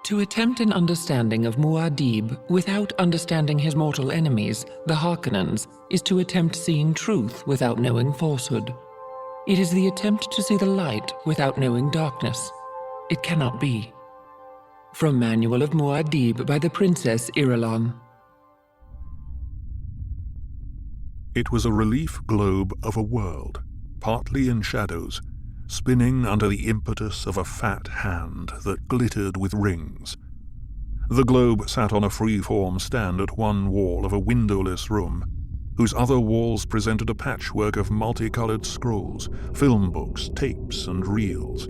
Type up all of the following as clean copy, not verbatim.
To attempt an understanding of Muad'Dib without understanding his mortal enemies, the Harkonnens, is to attempt seeing truth without knowing falsehood. It is the attempt to see the light without knowing darkness. It cannot be. From Manual of Muad'Dib by the Princess Irulan. It was a relief globe of a world, partly in shadows, spinning under the impetus of a fat hand that glittered with rings. The globe sat on a free-form stand at one wall of a windowless room, whose other walls presented a patchwork of multicolored scrolls, film books, tapes, and reels.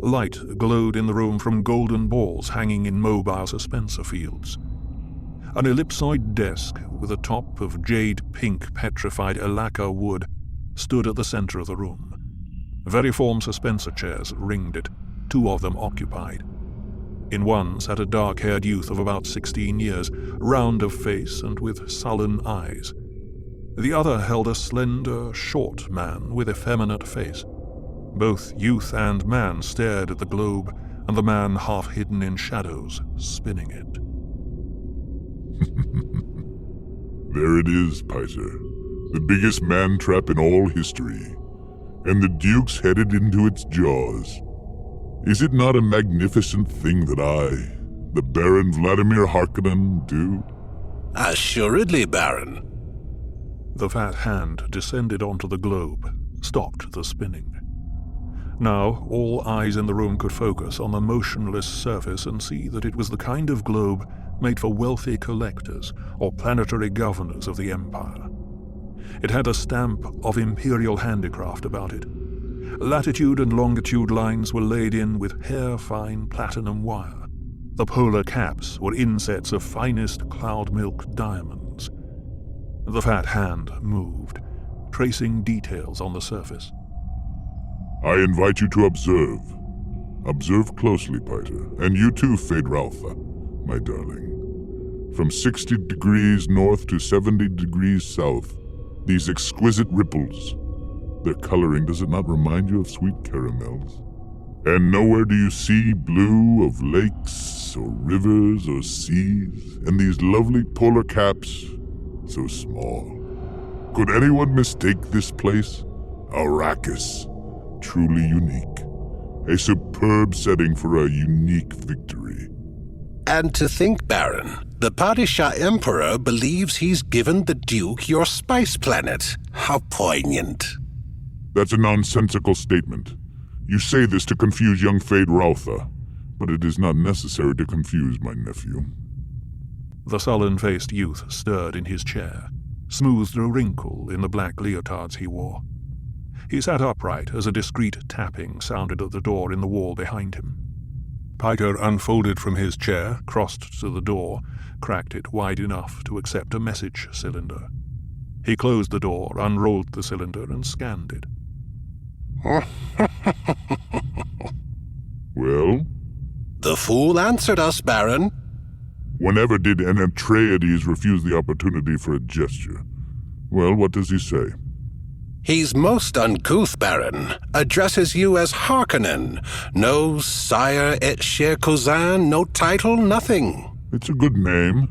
Light glowed in the room from golden balls hanging in mobile suspensor fields. An ellipsoid desk with a top of jade-pink petrified Elaka wood stood at the center of the room. Veriform suspensor chairs ringed it, 2 of them occupied. In one sat a dark-haired youth of about 16 years, round of face and with sullen eyes. The other held a slender, short man with effeminate face. Both youth and man stared at the globe, and the man half hidden in shadows, spinning it. There it is, Piter. The biggest man-trap in all history. And the Duke's headed into its jaws. Is it not a magnificent thing that I, the Baron Vladimir Harkonnen, do? Assuredly, Baron. The fat hand descended onto the globe, stopped the spinning. Now all eyes in the room could focus on the motionless surface and see that it was the kind of globe made for wealthy collectors or planetary governors of the Empire. It had a stamp of imperial handicraft about it. Latitude and longitude lines were laid in with hair-fine platinum wire. The polar caps were insets of finest cloud-milk diamonds. The fat hand moved, tracing details on the surface. I invite you to observe. Observe closely, Piter, and you too, Feyd-Rautha, my darling. From 60 degrees north to 70 degrees south, these exquisite ripples. Their coloring, does it not remind you of sweet caramels? And nowhere do you see blue of lakes or rivers or seas, and these lovely polar caps, so small. Could anyone mistake this place? Arrakis, truly unique. A superb setting for a unique victory. And to think, Baron, the Padishah Emperor believes he's given the Duke your spice planet. How poignant. That's a nonsensical statement. You say this to confuse young Feyd-Rautha, but it is not necessary to confuse my nephew. The sullen-faced youth stirred in his chair, smoothed a wrinkle in the black leotards he wore. He sat upright as a discreet tapping sounded at the door in the wall behind him. Piter unfolded from his chair, crossed to the door, cracked it wide enough to accept a message cylinder. He closed the door, unrolled the cylinder, and scanned it. Well? The fool answered us, Baron. Whenever did an Atreides refuse the opportunity for a gesture? Well, what does he say? He's most uncouth, Baron. Addresses you as Harkonnen. No sire et cher cousin, no title, nothing. It's a good name.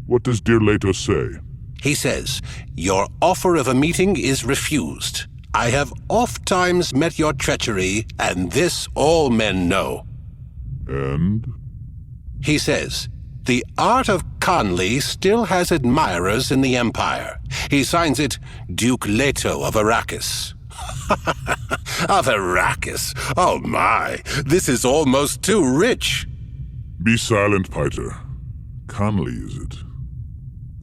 What does dear Leto say? He says, your offer of a meeting is refused. I have oft-times met your treachery, and this all men know. And? He says, the art of Conley still has admirers in the Empire. He signs it Duke Leto of Arrakis. Of Arrakis? Oh my, this is almost too rich. Be silent, Piter. Conley, is it?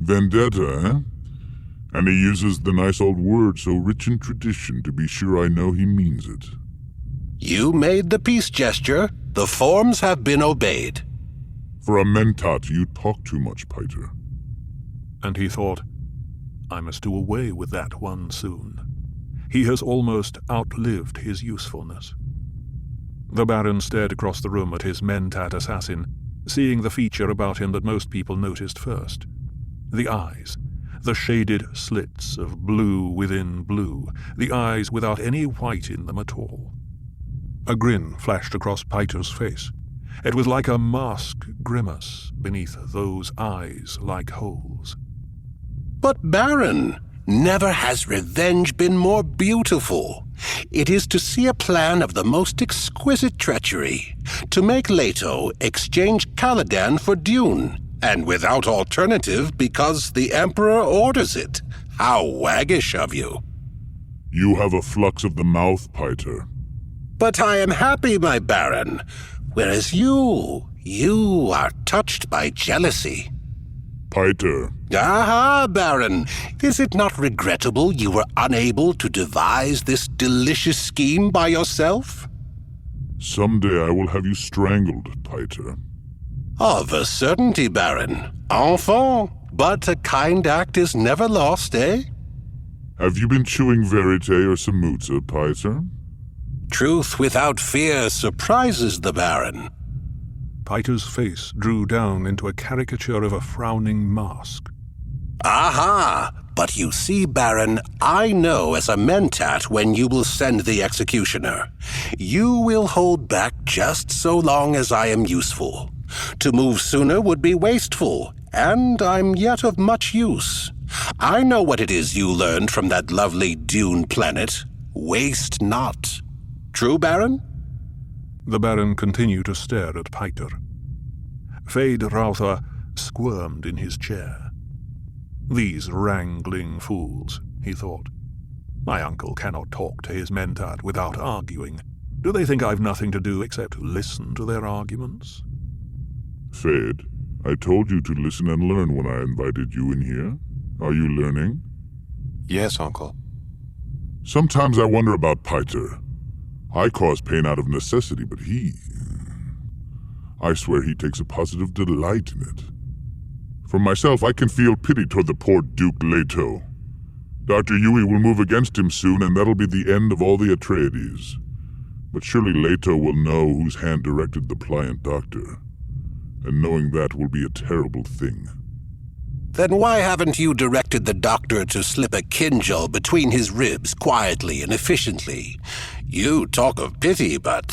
Vendetta, eh? And he uses the nice old word so rich in tradition to be sure I know he means it. You made the peace gesture. The forms have been obeyed. For a mentat, you talk too much, Piter. And he thought, I must do away with that one soon. He has almost outlived his usefulness. The Baron stared across the room at his mentat assassin, seeing the feature about him that most people noticed first. The eyes, the shaded slits of blue within blue, the eyes without any white in them at all. A grin flashed across Piter's face. It was like a mask grimace beneath those eyes like holes. But Baron, never has revenge been more beautiful. It is to see a plan of the most exquisite treachery, to make Leto exchange Caladan for Dune, and without alternative because the Emperor orders it. How waggish of you. You have a flux of the mouth, Piter. But I am happy, my Baron, whereas you are touched by jealousy. Piter. Aha, Baron! Is it not regrettable you were unable to devise this delicious scheme by yourself? Someday I will have you strangled, Piter. Of a certainty, Baron. Enfant, but a kind act is never lost, eh? Have you been chewing verite or samutza, Piter? Truth without fear surprises the Baron. Piter's face drew down into a caricature of a frowning mask. Aha! But you see, Baron, I know as a mentat when you will send the executioner. You will hold back just so long as I am useful. To move sooner would be wasteful, and I'm yet of much use. I know what it is you learned from that lovely Dune planet. Waste not. True, Baron? The Baron continued to stare at Piter. Feyd-Rautha squirmed in his chair. These wrangling fools, he thought. My uncle cannot talk to his mentat without arguing. Do they think I've nothing to do except listen to their arguments? Feyd, I told you to listen and learn when I invited you in here. Are you learning? Yes, Uncle. Sometimes I wonder about Piter. I cause pain out of necessity, but I swear he takes a positive delight in it. For myself, I can feel pity toward the poor Duke Leto. Dr. Yui will move against him soon, and that'll be the end of all the Atreides. But surely Leto will know whose hand directed the pliant doctor. And knowing that will be a terrible thing. Then why haven't you directed the doctor to slip a kinjal between his ribs quietly and efficiently? You talk of pity, but...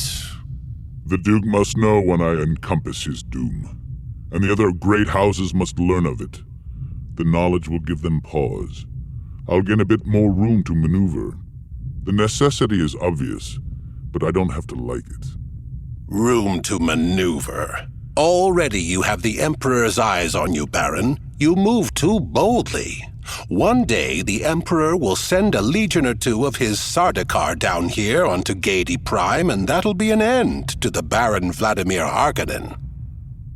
The Duke must know when I encompass his doom, and the other great houses must learn of it. The knowledge will give them pause. I'll gain a bit more room to maneuver. The necessity is obvious, but I don't have to like it. Room to maneuver. Already you have the Emperor's eyes on you, Baron. You move too boldly. One day the Emperor will send a legion or two of his Sardaukar down here onto Gaiety Prime, and that'll be an end to the Baron Vladimir Harkonnen.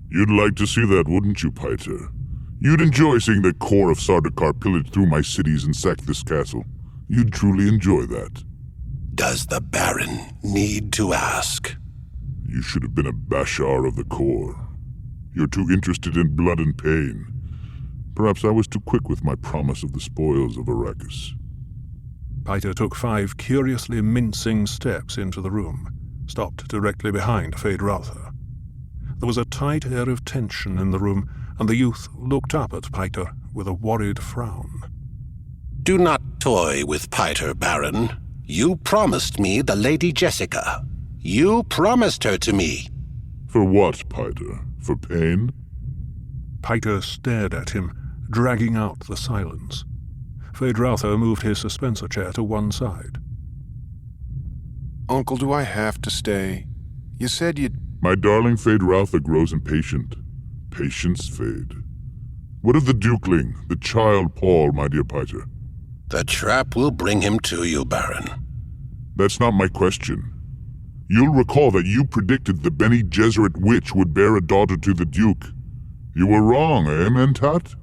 You'd like to see that, wouldn't you, Piter? You'd enjoy seeing the core of Sardaukar pillage through my cities and sack this castle. You'd truly enjoy that. Does the Baron need to ask? You should have been a Bashar of the core. You're too interested in blood and pain. Perhaps I was too quick with my promise of the spoils of Arrakis. Piter took 5 curiously mincing steps into the room, stopped directly behind Feyd-Rautha. There was a tight air of tension in the room, and the youth looked up at Piter with a worried frown. Do not toy with Piter, Baron. You promised me the Lady Jessica. You promised her to me. For what, Piter? For pain? Piter stared at him, dragging out the silence. Feyd-Rautha moved his suspensor chair to one side. Uncle, do I have to stay? You said you'd... My darling Feyd-Rautha grows impatient. Patience, Feyd. What of the Dukeling, the child Paul, my dear Piter? The trap will bring him to you, Baron. That's not my question. You'll recall that you predicted the Bene Gesserit witch would bear a daughter to the Duke. You were wrong, eh, Mentat?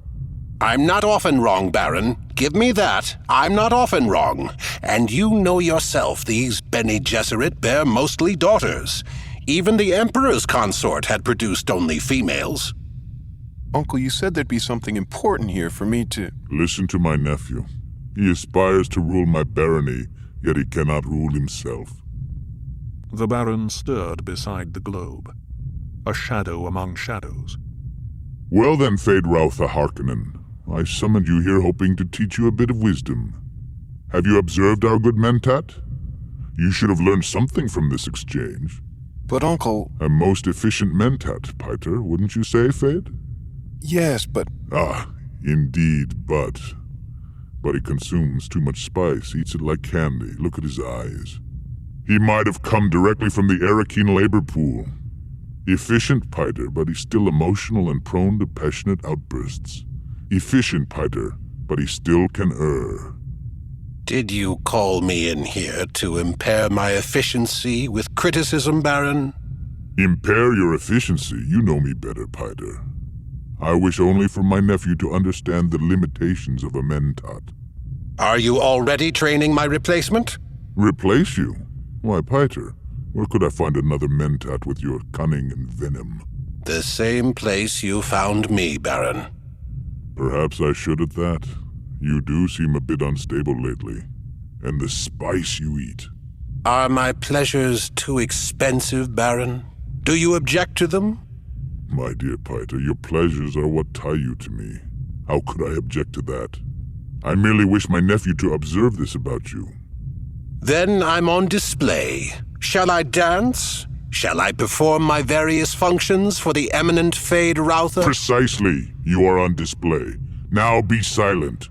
I'm not often wrong, Baron. Give me that. I'm not often wrong. And you know yourself these Bene Gesserit bear mostly daughters. Even the Emperor's consort had produced only females. Uncle, you said there'd be something important here for me to... Listen to my nephew. He aspires to rule my barony, yet he cannot rule himself. The Baron stirred beside the globe, a shadow among shadows. Well then, Feyd-Rautha Harkonnen, I summoned you here hoping to teach you a bit of wisdom. Have you observed our good Mentat? You should have learned something from this exchange. But Uncle... A most efficient mentat, Piter, wouldn't you say, Fade? Yes, but... Ah, indeed, but he consumes too much spice, eats it like candy. Look at his eyes. He might have come directly from the Arrakeen labor pool. Efficient, Piter, but he's still emotional and prone to passionate outbursts. Efficient, Piter, but he still can err. Did you call me in here to impair my efficiency with criticism, Baron? Impair your efficiency? You know me better, Piter. I wish only for my nephew to understand the limitations of a mentat. Are you already training my replacement? Replace you? Why, Piter, where could I find another mentat with your cunning and venom? The same place you found me, Baron. Perhaps I should at that. You do seem a bit unstable lately. And the spice you eat. Are my pleasures too expensive, Baron? Do you object to them? My dear Piter, your pleasures are what tie you to me. How could I object to that? I merely wish my nephew to observe this about you. Then I'm on display. Shall I dance? Shall I perform my various functions for the eminent Fade Routher? Precisely. You are on display. Now be silent.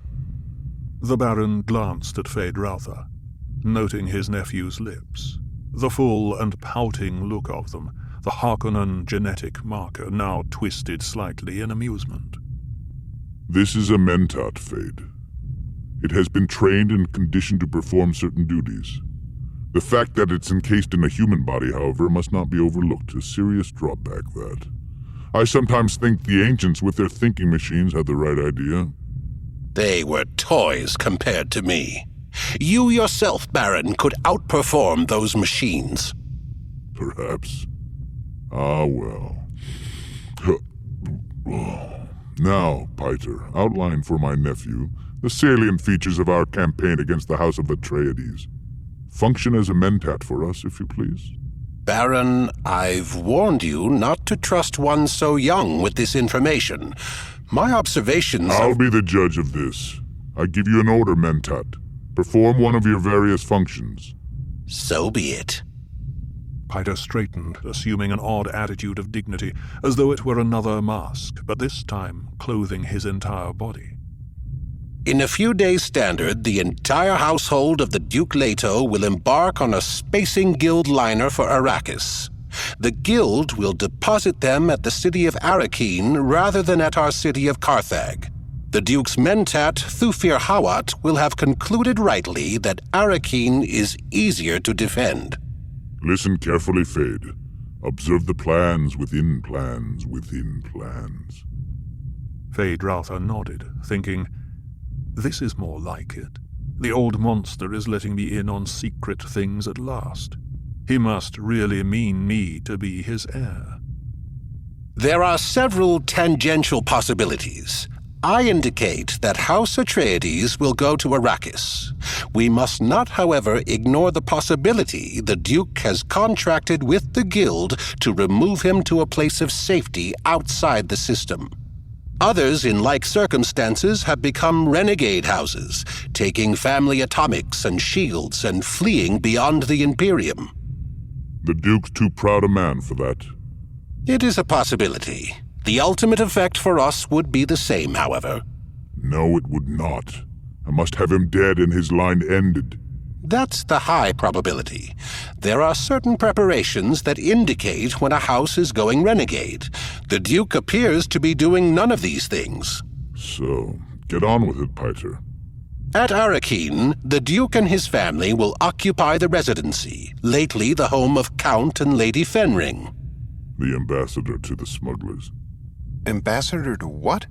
The Baron glanced at Fade Routher, noting his nephew's lips, the full and pouting look of them, the Harkonnen genetic marker now twisted slightly in amusement. This is a mentat, Fade. It has been trained and conditioned to perform certain duties. The fact that it's encased in a human body, however, must not be overlooked, a serious drawback that. I sometimes think the ancients with their thinking machines had the right idea. They were toys compared to me. You yourself, Baron, could outperform those machines. Perhaps. Ah, well. Now, Piter, outline for my nephew the salient features of our campaign against the House of Atreides. Function as a mentat for us, if you please. Baron, I've warned you not to trust one so young with this information. My observations... I'll be the judge of this. I give you an order, mentat. Perform one of your various functions. So be it. Piter straightened, assuming an odd attitude of dignity, as though it were another mask, but this time clothing his entire body. In a few days' standard, the entire household of the Duke Leto will embark on a spacing guild liner for Arrakis. The guild will deposit them at the city of Arrakeen rather than at our city of Carthag. The Duke's mentat, Thufir Hawat, will have concluded rightly that Arrakeen is easier to defend. Listen carefully, Fade. Observe the plans within plans within plans. Fade Routher nodded, thinking, this is more like it. The old monster is letting me in on secret things at last. He must really mean me to be his heir. There are several tangential possibilities. I indicate that House Atreides will go to Arrakis. We must not, however, ignore the possibility the Duke has contracted with the Guild to remove him to a place of safety outside the system. Others in like circumstances have become renegade houses, taking family atomics and shields and fleeing beyond the Imperium. The Duke's too proud a man for that. It is a possibility. The ultimate effect for us would be the same, however. No, it would not. I must have him dead and his line ended. That's the high probability. There are certain preparations that indicate when a house is going renegade. The Duke appears to be doing none of these things. So, get on with it, Piter. At Arrakeen, the Duke and his family will occupy the residency, lately the home of Count and Lady Fenring. The ambassador to the smugglers. Ambassador to what?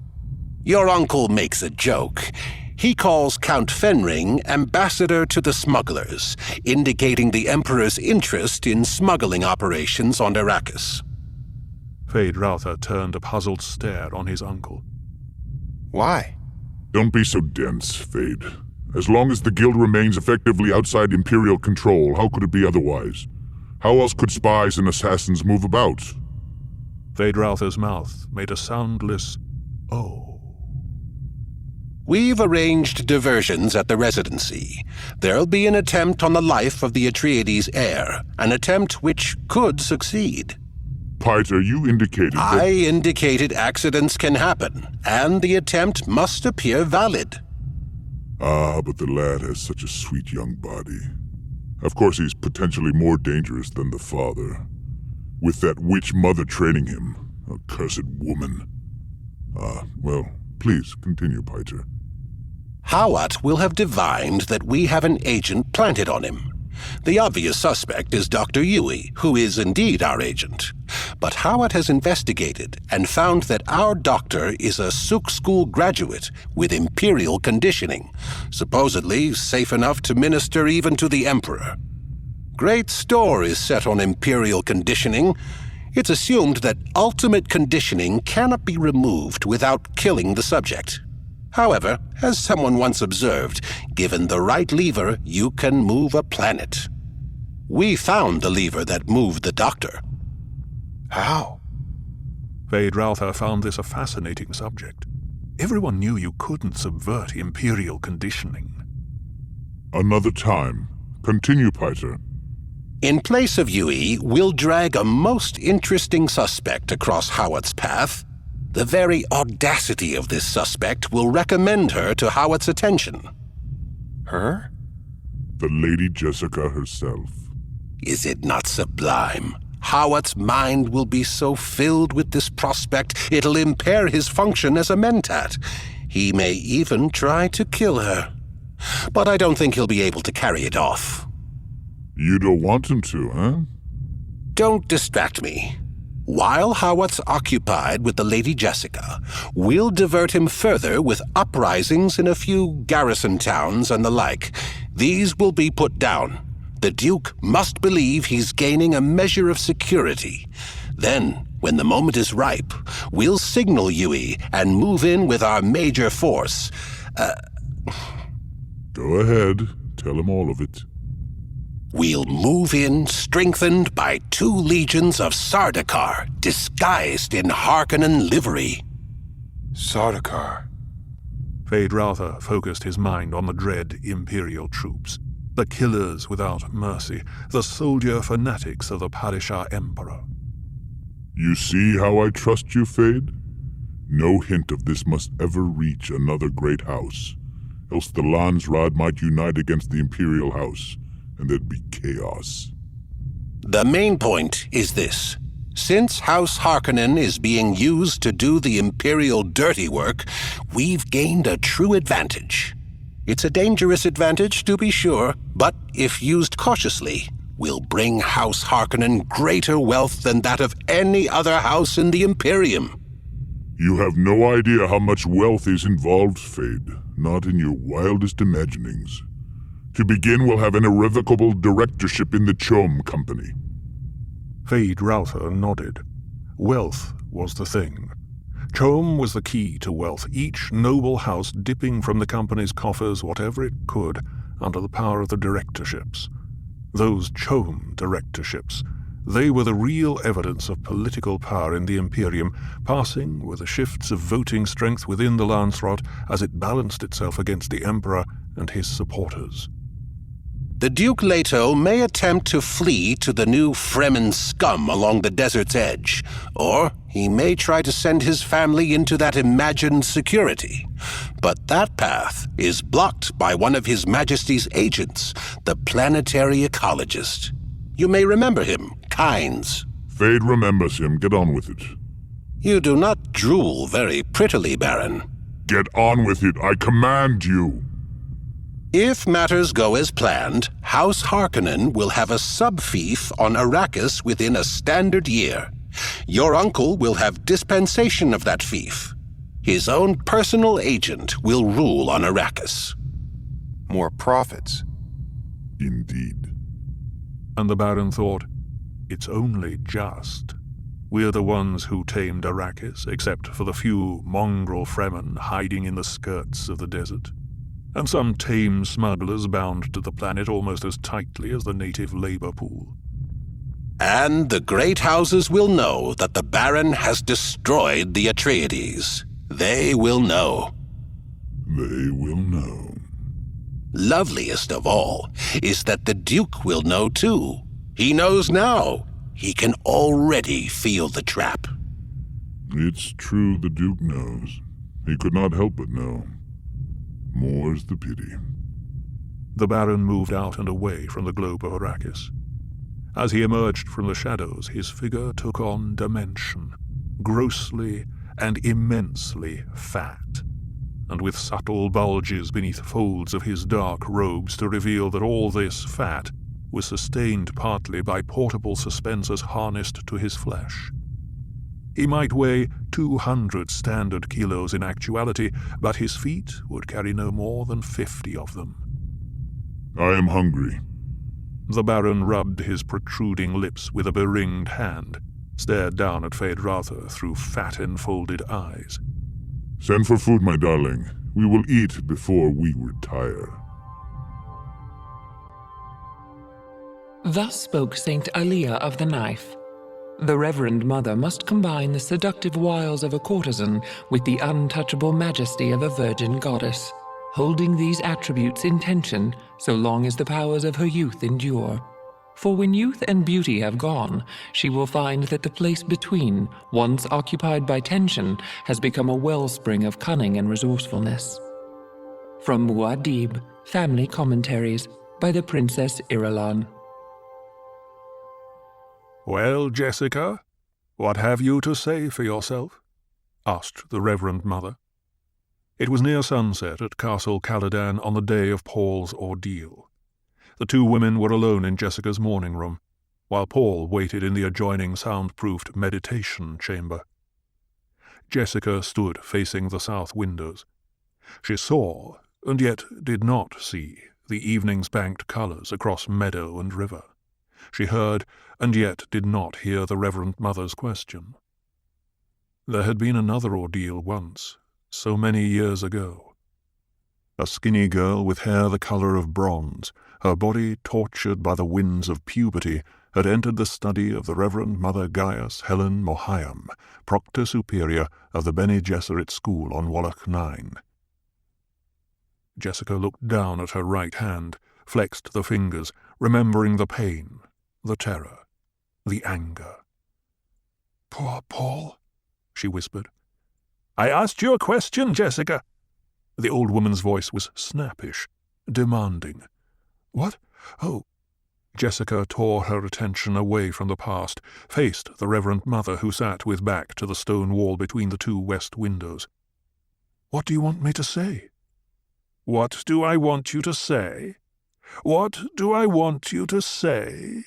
Your uncle makes a joke. He calls Count Fenring ambassador to the smugglers, indicating the Emperor's interest in smuggling operations on Arrakis. Fade Routher turned a puzzled stare on his uncle. Why? Don't be so dense, Fade. As long as the Guild remains effectively outside Imperial control, how could it be otherwise? How else could spies and assassins move about? Fade Routher's mouth made a soundless "oh." We've arranged diversions at the residency. There'll be an attempt on the life of the Atreides heir, an attempt which could succeed. Piter, you indicated that... I indicated accidents can happen, and the attempt must appear valid. Ah, but the lad has such a sweet young body. Of course he's potentially more dangerous than the father. With that witch mother training him, a cursed woman. Well, please continue, Piter. Hawat will have divined that we have an agent planted on him. The obvious suspect is Dr. Yui, who is indeed our agent. But Hawat has investigated and found that our doctor is a Suk School graduate with Imperial conditioning, supposedly safe enough to minister even to the Emperor. Great store is set on Imperial conditioning. It's assumed that ultimate conditioning cannot be removed without killing the subject. However, as someone once observed, given the right lever, you can move a planet. We found the lever that moved the doctor. How? Feyd-Rautha found this a fascinating subject. Everyone knew you couldn't subvert Imperial conditioning. Another time. Continue, Piter. In place of Yui, we'll drag a most interesting suspect across Hawat's path. The very audacity of this suspect will recommend her to Hawat's attention. Her? The Lady Jessica herself. Is it not sublime? Hawat's mind will be so filled with this prospect, it'll impair his function as a mentat. He may even try to kill her. But I don't think he'll be able to carry it off. You don't want him to, huh? Don't distract me. While Hawat's occupied with the Lady Jessica, we'll divert him further with uprisings in a few garrison towns and the like. These will be put down. The Duke must believe he's gaining a measure of security. Then, when the moment is ripe, we'll signal Yui and move in with our major force. Go ahead. Tell him all of it. We'll move in strengthened by 2 legions of Sardaukar, disguised in Harkonnen livery. Sardaukar. Feyd-Rautha focused his mind on the dread Imperial troops, the killers without mercy, the soldier fanatics of the Padishah Emperor. You see how I trust you, Feyd? No hint of this must ever reach another great house, else the Landsraad might unite against the Imperial House, and there'd be chaos. The main point is this. Since House Harkonnen is being used to do the Imperial dirty work, we've gained a true advantage. It's a dangerous advantage, to be sure, but if used cautiously, will bring House Harkonnen greater wealth than that of any other house in the Imperium. You have no idea how much wealth is involved, Feyd, not in your wildest imaginings. To begin, we'll have an irrevocable directorship in the Chom Company. Feyd-Rautha nodded. Wealth was the thing. Chom was the key to wealth, each noble house dipping from the company's coffers whatever it could under the power of the directorships. Those Chom directorships, they were the real evidence of political power in the Imperium, passing with the shifts of voting strength within the Landsraad as it balanced itself against the Emperor and his supporters. The Duke Leto may attempt to flee to the new Fremen scum along the desert's edge, or he may try to send his family into that imagined security. But that path is blocked by one of His Majesty's agents, the planetary ecologist. You may remember him, Kynes. Feyd remembers him. Get on with it. You do not drool very prettily, Baron. Get on with it, I command you. If matters go as planned, House Harkonnen will have a sub-fief on Arrakis within a standard year. Your uncle will have dispensation of that fief. His own personal agent will rule on Arrakis. More profits. Indeed. And the Baron thought, it's only just. We're the ones who tamed Arrakis, except for the few mongrel Fremen hiding in the skirts of the desert, and some tame smugglers bound to the planet almost as tightly as the native labor pool. And the great houses will know that the Baron has destroyed the Atreides. They will know. They will know. Loveliest of all is that the Duke will know too. He knows now. He can already feel the trap. It's true the Duke knows. He could not help but know. More's the pity. The Baron moved out and away from the globe of Arrakis. As he emerged from the shadows, his figure took on dimension, grossly and immensely fat, and with subtle bulges beneath folds of his dark robes to reveal that all this fat was sustained partly by portable suspensors harnessed to his flesh. He might weigh 200 standard kilos in actuality, but his feet would carry no more than 50 of them. I am hungry. The Baron rubbed his protruding lips with a beringed hand, stared down at Feyd-Rautha through fat enfolded eyes. Send for food, my darling. We will eat before we retire. Thus spoke Saint Alia of the Knife. The Reverend Mother must combine the seductive wiles of a courtesan with the untouchable majesty of a virgin goddess, holding these attributes in tension so long as the powers of her youth endure. For when youth and beauty have gone, she will find that the place between, once occupied by tension, has become a wellspring of cunning and resourcefulness. From Muad'Dib, Family Commentaries, by the Princess Irulan. "Well, Jessica, what have you to say for yourself?" asked the Reverend Mother. It was near sunset at Castle Caladan on the day of Paul's ordeal. The two women were alone in Jessica's morning room, while Paul waited in the adjoining soundproofed meditation chamber. Jessica stood facing the south windows. She saw, and yet did not see, the evening's banked colours across meadow and river. She heard, and yet did not hear the Reverend Mother's question. There had been another ordeal once, so many years ago. A skinny girl with hair the colour of bronze, her body tortured by the winds of puberty, had entered the study of the Reverend Mother Gaius Helen Mohayam, Proctor Superior of the Bene Gesserit School on Wallach 9. Jessica looked down at her right hand, flexed the fingers, remembering the pain, the terror, the anger. "Poor Paul," she whispered. "I asked you a question, Jessica." The old woman's voice was snappish, demanding. "What? Oh." Jessica tore her attention away from the past, faced the Reverend Mother who sat with back to the stone wall between the two west windows. "What do you want me to say?" "What do I want you to say? What do I want you to say?"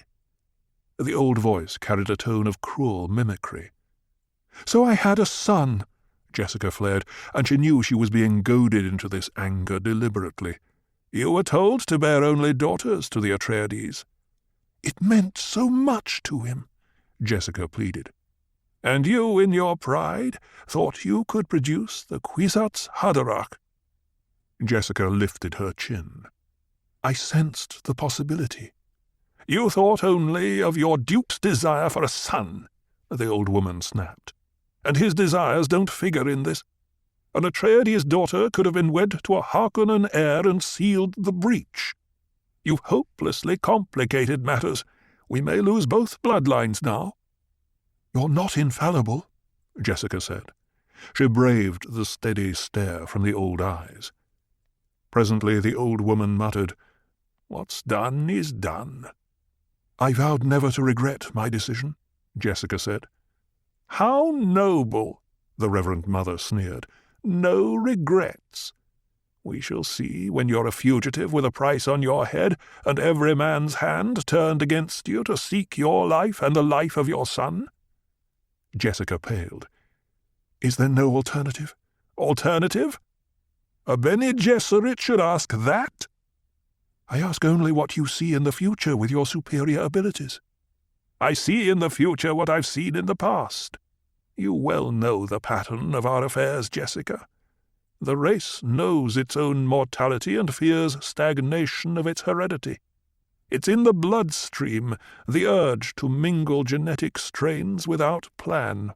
The old voice carried a tone of cruel mimicry. "So I had a son," Jessica flared, and she knew she was being goaded into this anger deliberately. "You were told to bear only daughters to the Atreides." "It meant so much to him," Jessica pleaded. "And you, in your pride, thought you could produce the Kwisatz Haderach." Jessica lifted her chin. "I sensed the possibility." "You thought only of your Duke's desire for a son," the old woman snapped. "And his desires don't figure in this. An Atreides daughter could have been wed to a Harkonnen heir and sealed the breach. You've hopelessly complicated matters. We may lose both bloodlines now." "You're not infallible," Jessica said. She braved the steady stare from the old eyes. Presently the old woman muttered, "What's done is done." "I vowed never to regret my decision," Jessica said. "How noble," the Reverend Mother sneered. "No regrets. We shall see when you're a fugitive with a price on your head and every man's hand turned against you to seek your life and the life of your son." Jessica paled. "Is there no alternative?" "Alternative? A Bene Gesserit should ask that?" "I ask only what you see in the future with your superior abilities." "I see in the future what I've seen in the past. You well know the pattern of our affairs, Jessica. The race knows its own mortality and fears stagnation of its heredity. It's in the bloodstream, the urge to mingle genetic strains without plan.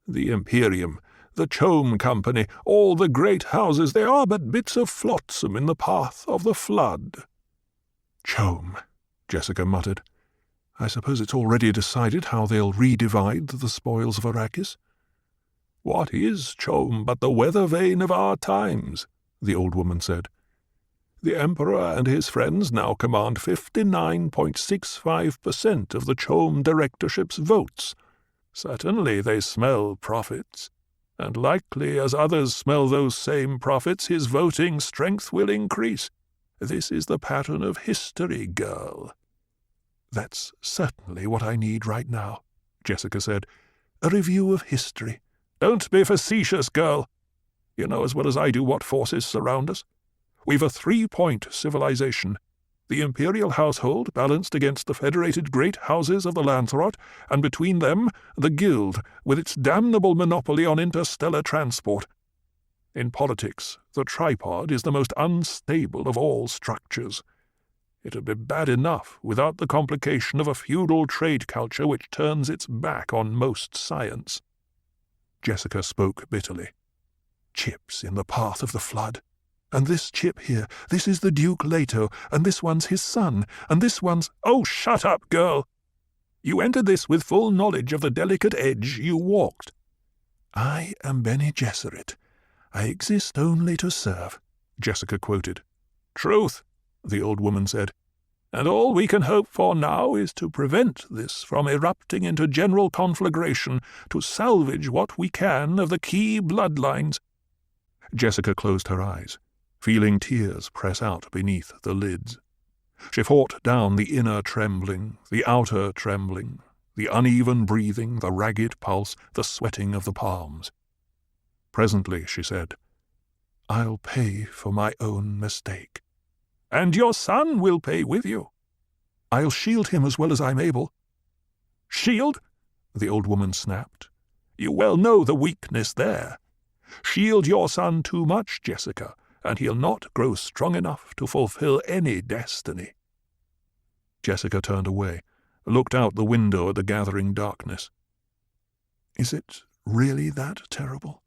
The Imperium, The Chome Company, all the great houses, they are but bits of flotsam in the path of the flood." "Chome," Jessica muttered. "I suppose it's already decided how they'll redivide the spoils of Arrakis." "What is Chome but the weather vane of our times?" the old woman said. "The Emperor and his friends now command 59.65% of the Chome directorship's votes. Certainly they smell profits, and likely as others smell those same profits, his voting strength will increase. This is the pattern of history, girl." "That's certainly what I need right now," Jessica said. "A review of history." "Don't be facetious, girl. You know as well as I do what forces surround us. We've a 3-point civilization. The imperial household balanced against the federated great houses of the Lanzarote, and between them the Guild, with its damnable monopoly on interstellar transport. In politics, the tripod is the most unstable of all structures. It'd be bad enough without the complication of a feudal trade culture which turns its back on most science." Jessica spoke bitterly. "Chips in the path of the flood. And this chip here, this is the Duke Leto, and this one's his son, and this one's—" "Oh, shut up, girl! You entered this with full knowledge of the delicate edge you walked." "I am Bene Gesserit. I exist only to serve," Jessica quoted. "Truth," the old woman said. "And all we can hope for now is to prevent this from erupting into general conflagration, to salvage what we can of the key bloodlines." Jessica closed her eyes, feeling tears press out beneath the lids. She fought down the inner trembling, the outer trembling, the uneven breathing, the ragged pulse, the sweating of the palms. Presently she said, "I'll pay for my own mistake." "And your son will pay with you." "I'll shield him as well as I'm able." "Shield?" the old woman snapped. "You well know the weakness there. Shield your son too much, Jessica, and he'll not grow strong enough to fulfill any destiny." Jessica turned away, looked out the window at the gathering darkness. "Is it really that terrible,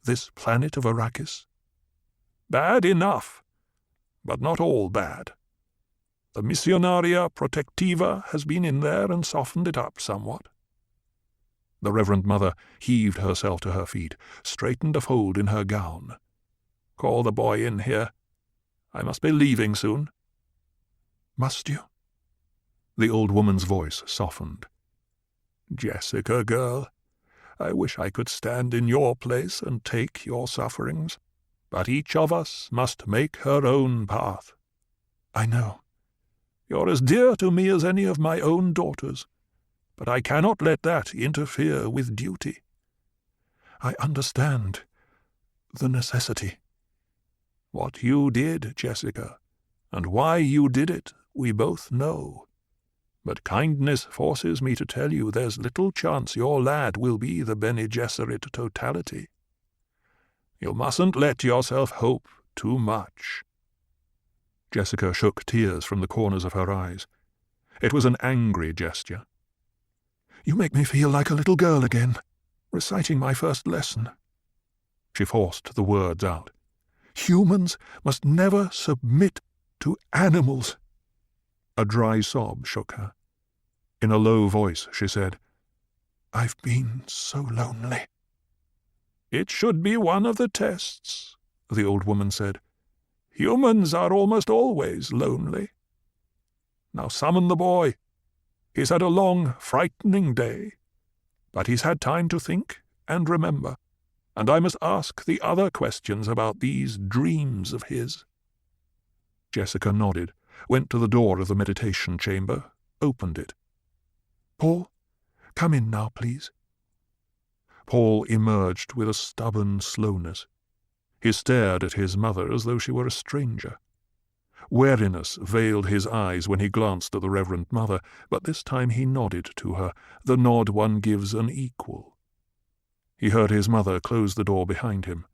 this planet of Arrakis?" "Bad enough, but not all bad. The Missionaria Protectiva has been in there and softened it up somewhat." The Reverend Mother heaved herself to her feet, straightened a fold in her gown. "Call the boy in here. I must be leaving soon." "Must you?" The old woman's voice softened. "Jessica, girl, I wish I could stand in your place and take your sufferings, but each of us must make her own path." "I know." "You're as dear to me as any of my own daughters, but I cannot let that interfere with duty." "I understand the necessity." "What you did, Jessica, and why you did it, we both know. But kindness forces me to tell you there's little chance your lad will be the Bene Gesserit totality. You mustn't let yourself hope too much." Jessica shook tears from the corners of her eyes. It was an angry gesture. "You make me feel like a little girl again, reciting my first lesson." She forced the words out. "Humans must never submit to animals." A dry sob shook her. In a low voice she said, "I've been so lonely." "It should be one of the tests," the old woman said. "Humans are almost always lonely. Now summon the boy. He's had a long, frightening day, but he's had time to think and remember, and I must ask the other questions about these dreams of his." Jessica nodded, went to the door of the meditation chamber, opened it. "Paul, come in now, please." Paul emerged with a stubborn slowness. He stared at his mother as though she were a stranger. Wariness veiled his eyes when he glanced at the Reverend Mother, but this time he nodded to her, the nod one gives an equal. He heard his mother close the door behind him.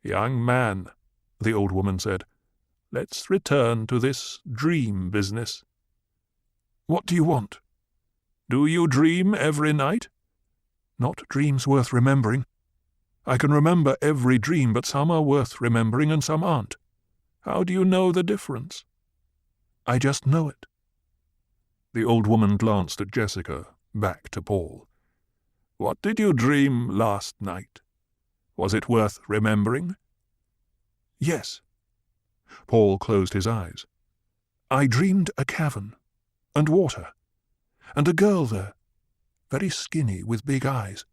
"Young man," the old woman said, "let's return to this dream business." "What do you want?" "Do you dream every night?" "Not dreams worth remembering." I can remember every dream, but some are worth remembering and some aren't. How do you know the difference?" "I just know it." The old woman glanced at Jessica, back to Paul. "What did you dream last night? Was it worth remembering?" "Yes." Paul closed his eyes. "I dreamed a cavern, and water, and a girl there, very skinny with big eyes.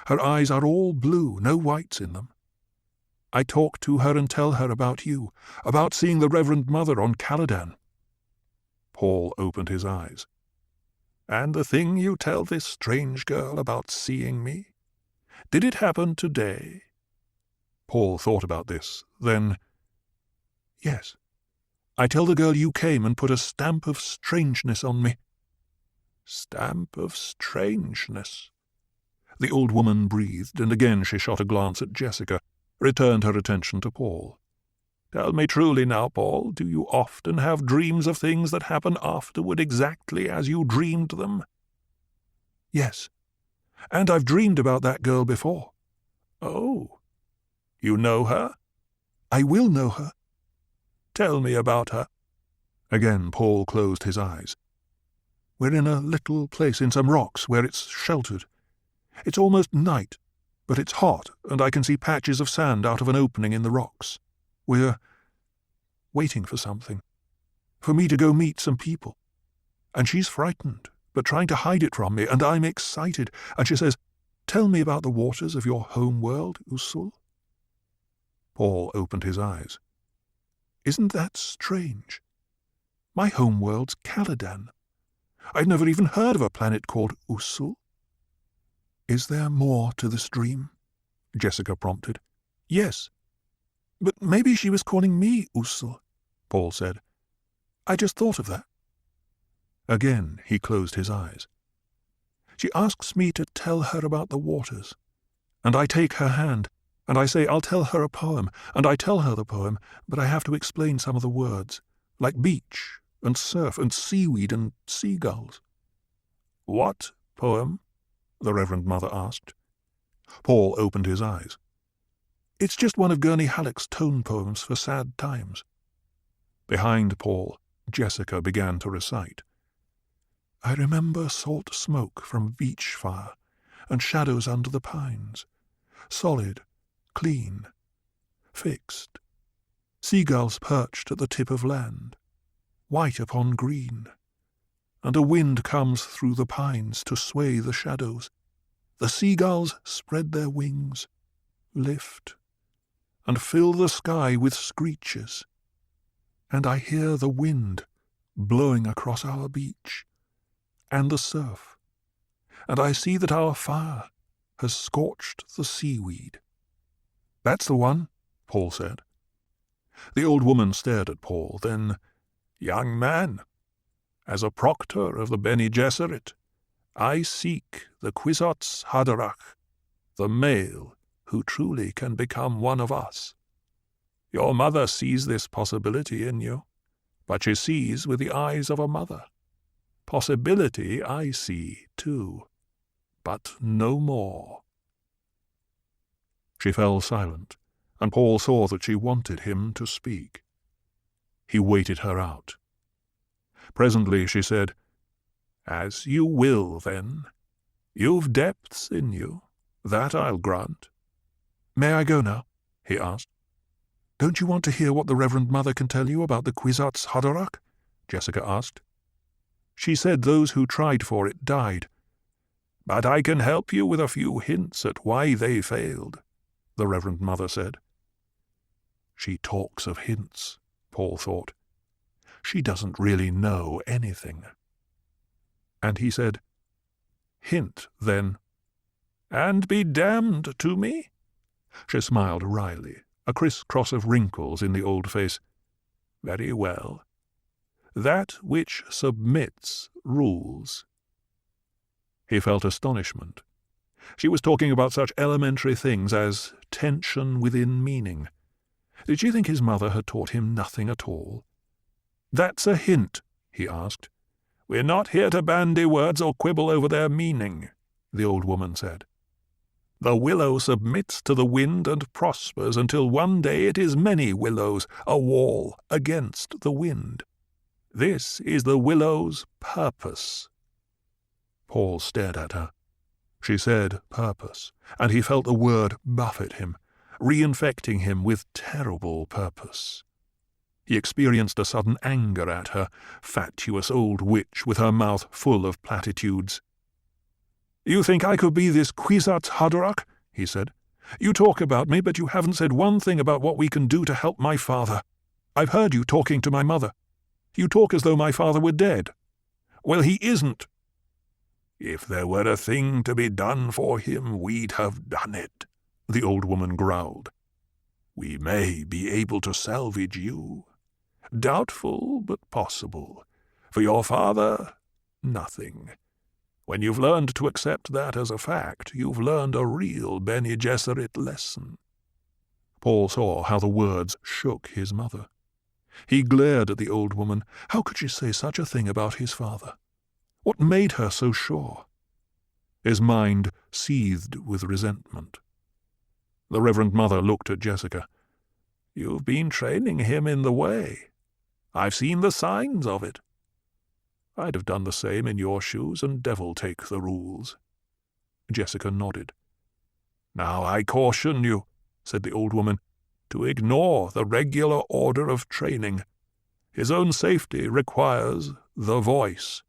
Her eyes are all blue, no whites in them. I talk to her and tell her about you, about seeing the Reverend Mother on Caladan." Paul opened his eyes. "And the thing you tell this strange girl about seeing me? Did it happen today?" Paul thought about this, then, "Yes. I tell the girl you came and put a stamp of strangeness on me." "Stamp of strangeness?" The old woman breathed, and again she shot a glance at Jessica, returned her attention to Paul. "Tell me truly now, Paul, do you often have dreams of things that happen afterward exactly as you dreamed them?" "Yes. And I've dreamed about that girl before." "Oh. You know her?" "I will know her." "Tell me about her." Again Paul closed his eyes. "We're in a little place in some rocks where it's sheltered. It's almost night, but it's hot, and I can see patches of sand out of an opening in the rocks. We're waiting for something, for me to go meet some people. And she's frightened, but trying to hide it from me, and I'm excited. And she says, 'Tell me about the waters of your home world, Usul.'" Paul opened his eyes. "Isn't that strange? My home world's Caladan. I'd never even heard of a planet called Usul." "Is there more to this dream?" Jessica prompted. "Yes. But maybe she was calling me Usul," Paul said. "I just thought of that." Again he closed his eyes. "She asks me to tell her about the waters, and I take her hand, and I say I'll tell her a poem, and I tell her the poem, but I have to explain some of the words, like beach and surf and seaweed and seagulls." "What poem?" the Reverend Mother asked. Paul opened his eyes. "It's just one of Gurney Halleck's tone poems for sad times." Behind Paul, Jessica began to recite. "I remember salt smoke from beach fire, and shadows under the pines, solid, clean, fixed, seagulls perched at the tip of land, white upon green, and a wind comes through the pines to sway the shadows. The seagulls spread their wings, lift, and fill the sky with screeches, and I hear the wind blowing across our beach, and the surf, and I see that our fire has scorched the seaweed." "That's the one," Paul said. The old woman stared at Paul, then, "Young man, as a proctor of the Bene Gesserit, I seek the Kwisatz Haderach, the male who truly can become one of us. Your mother sees this possibility in you, but she sees with the eyes of a mother. Possibility I see, too, but no more." She fell silent, and Paul saw that she wanted him to speak. He waited her out. Presently she said, "As you will, then. You've depths in you, that I'll grant." "May I go now?" he asked. "Don't you want to hear what the Reverend Mother can tell you about the Kwisatz Haderach?" Jessica asked. "She said those who tried for it died." "But I can help you with a few hints at why they failed," the Reverend Mother said. She talks of hints, Paul thought. She doesn't really know anything. And he said, "Hint, then." "And be damned to me?" She smiled wryly, a criss-cross of wrinkles in the old face. "Very well. That which submits rules." He felt astonishment. She was talking about such elementary things as tension within meaning. Did she think his mother had taught him nothing at all? "That's a hint," he asked. "We're not here to bandy words or quibble over their meaning," the old woman said. The willow submits to the wind and prospers until one day it is many willows, a wall against the wind. This is the willow's purpose." Paul stared at her. She said purpose, and he felt the word buffet him, reinfecting him with terrible purpose. He experienced a sudden anger at her, fatuous old witch with her mouth full of platitudes. "You think I could be this Kwisatz Haderach?" he said. "You talk about me, but you haven't said one thing about what we can do to help my father. I've heard you talking to my mother. You talk as though my father were dead. Well, he isn't. If there were a thing to be done for him, we'd have done it," the old woman growled. "We may be able to salvage you. Doubtful, but possible. For your father, nothing. When you've learned to accept that as a fact, you've learned a real Bene Gesserit lesson." Paul saw how the words shook his mother. He glared at the old woman. How could she say such a thing about his father? What made her so sure? His mind seethed with resentment. The Reverend Mother looked at Jessica. "You've been training him in the way. I've seen the signs of it. I'd have done the same in your shoes, and devil take the rules." Jessica nodded. "Now I caution you," said the old woman, "to ignore the regular order of training. His own safety requires the voice.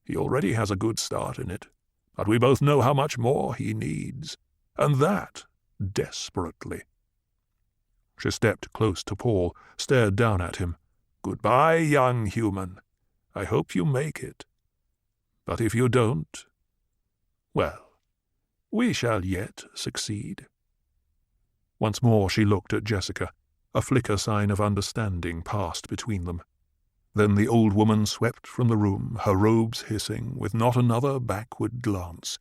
He already has a good start in it, but we both know how much more he needs, and that desperately." She stepped close to Paul, stared down at him. "Goodbye, young human. I hope you make it. But if you don't, well, we shall yet succeed." Once more she looked at Jessica. A flicker sign of understanding passed between them. Then the old woman swept from the room, her robes hissing, with not another backward glance.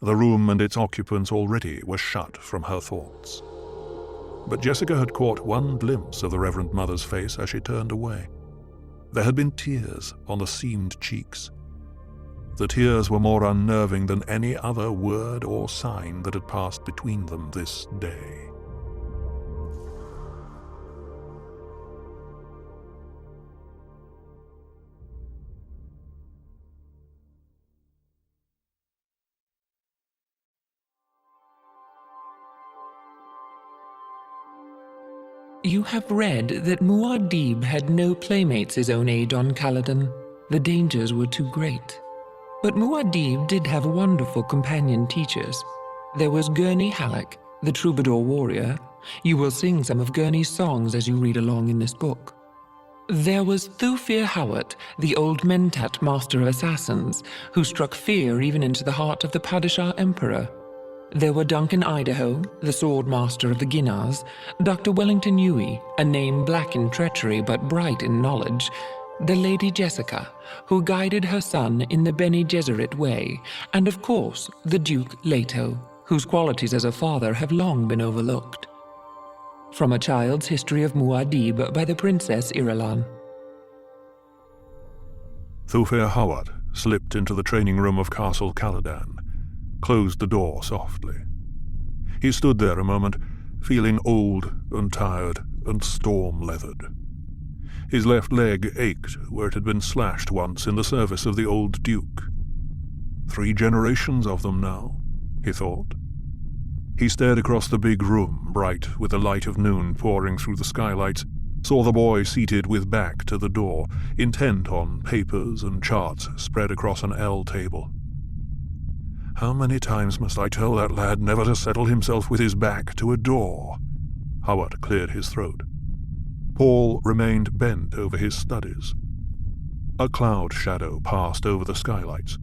The room and its occupants already were shut from her thoughts. But Jessica had caught one glimpse of the Reverend Mother's face as she turned away. There had been tears on the seamed cheeks. The tears were more unnerving than any other word or sign that had passed between them this day. You have read that Muad'Dib had no playmates his own age on Caladan. The dangers were too great. But Muad'Dib did have wonderful companion teachers. There was Gurney Halleck, the troubadour warrior. You will sing some of Gurney's songs as you read along in this book. There was Thufir Hawat, the old Mentat master of assassins, who struck fear even into the heart of the Padishah Emperor. There were Duncan Idaho, the sword master of the Ginnars, Dr. Wellington Huey, a name black in treachery but bright in knowledge, the Lady Jessica, who guided her son in the Bene Gesserit way, and of course the Duke Leto, whose qualities as a father have long been overlooked. From A Child's History of Muad'Dib by the Princess Irulan. Thufir Hawat slipped into the training room of Castle Caladan, closed the door softly. He stood there a moment, feeling old and tired and storm-leathered. His left leg ached where it had been slashed once in the service of the old Duke. 3 generations of them now, he thought. He stared across the big room, bright with the light of noon pouring through the skylights, saw the boy seated with back to the door, intent on papers and charts spread across an L table. How many times must I tell that lad never to settle himself with his back to a door? Hawat cleared his throat. Paul remained bent over his studies. A cloud shadow passed over the skylights.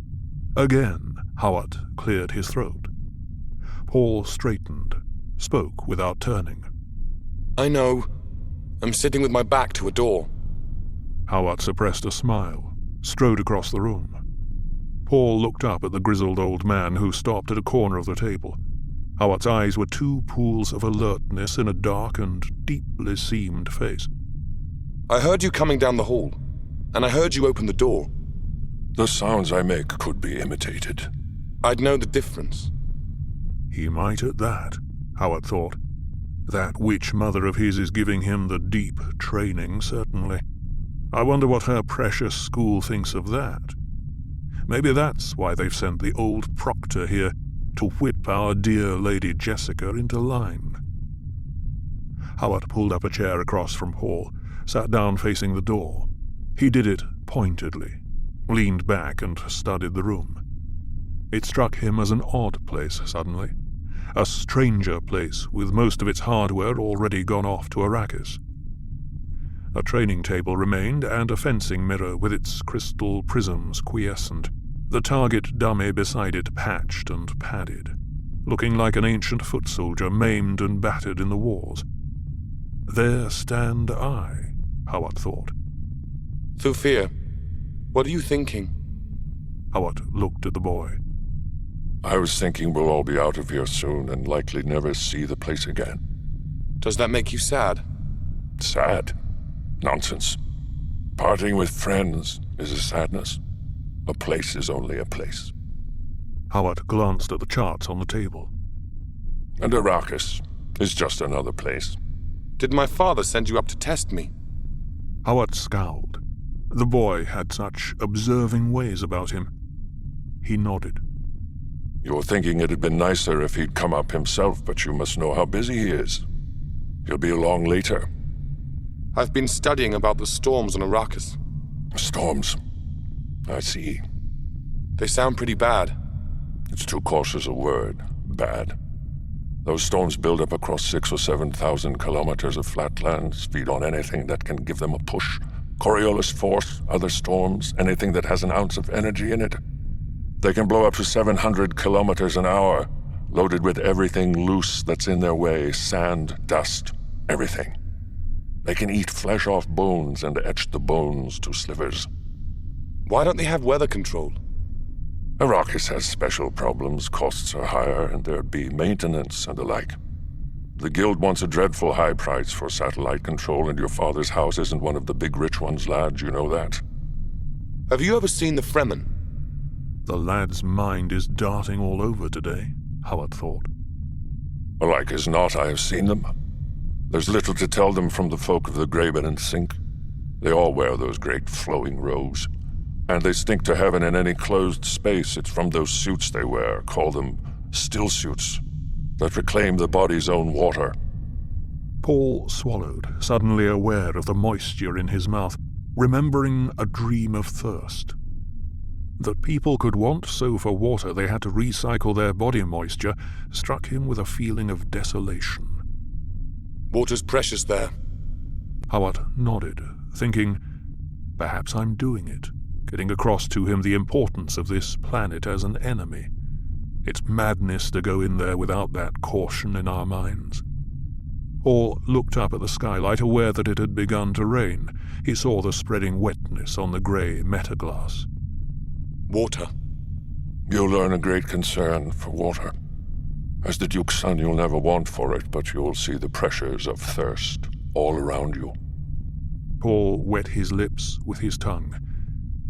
Again, Hawat cleared his throat. Paul straightened, spoke without turning. "I know. I'm sitting with my back to a door." Hawat suppressed a smile, strode across the room. Paul looked up at the grizzled old man who stopped at a corner of the table. Hawat's eyes were 2 pools of alertness in a dark and deeply seamed face. "I heard you coming down the hall, and I heard you open the door." "The sounds I make could be imitated." "I'd know the difference." He might at that, Howard thought. That witch mother of his is giving him the deep training, certainly. I wonder what her precious school thinks of that. Maybe that's why they've sent the old proctor here to whip our dear Lady Jessica into line. Howard pulled up a chair across from Paul, sat down facing the door. He did it pointedly, leaned back and studied the room. It struck him as an odd place suddenly, a stranger place with most of its hardware already gone off to Arrakis. A training table remained and a fencing mirror with its crystal prisms quiescent, the target dummy beside it patched and padded, looking like an ancient foot soldier maimed and battered in the wars. There stand I, Howard thought. Thufir, what are you thinking? Howard looked at the boy. I was thinking we'll all be out of here soon and likely never see the place again. Does that make you sad? Sad? Nonsense. Parting with friends is a sadness. A place is only a place. Howard glanced at the charts on the table. And Arrakis is just another place. Did my father send you up to test me? Howard scowled. The boy had such observing ways about him. He nodded. You were thinking it'd been nicer if he'd come up himself, but you must know how busy he is. He'll be along later. I've been studying about the storms on Arrakis. Storms? I see. They sound pretty bad. It's too cautious a word. Bad. Those storms build up across 6,000 or 7,000 kilometers of flatlands, feed on anything that can give them a push. Coriolis force, other storms, anything that has an ounce of energy in it. They can blow up to 700 kilometers an hour, loaded with everything loose that's in their way, sand, dust, everything. They can eat flesh off bones and etch the bones to slivers. Why don't they have weather control? Arrakis has special problems, costs are higher, and there'd be maintenance and the like. The Guild wants a dreadful high price for satellite control, and your father's house isn't one of the big rich ones, lad, you know that. Have you ever seen the Fremen? The lad's mind is darting all over today, Howard thought. Like as not, I have seen them. There's little to tell them from the folk of the Graben and Sink. They all wear those great flowing robes. And they stink to heaven in any closed space. It's from those suits they wear, call them still suits, that reclaim the body's own water. Paul swallowed, suddenly aware of the moisture in his mouth, remembering a dream of thirst. That people could want so for water they had to recycle their body moisture struck him with a feeling of desolation. Water's precious there. Howard nodded, thinking, perhaps I'm doing it, getting across to him the importance of this planet as an enemy. It's madness to go in there without that caution in our minds. Paul looked up at the skylight, aware that it had begun to rain. He saw the spreading wetness on the grey metaglass. Water. You'll learn a great concern for water. As the Duke's son, you'll never want for it, but you'll see the pressures of thirst all around you. Paul wet his lips with his tongue,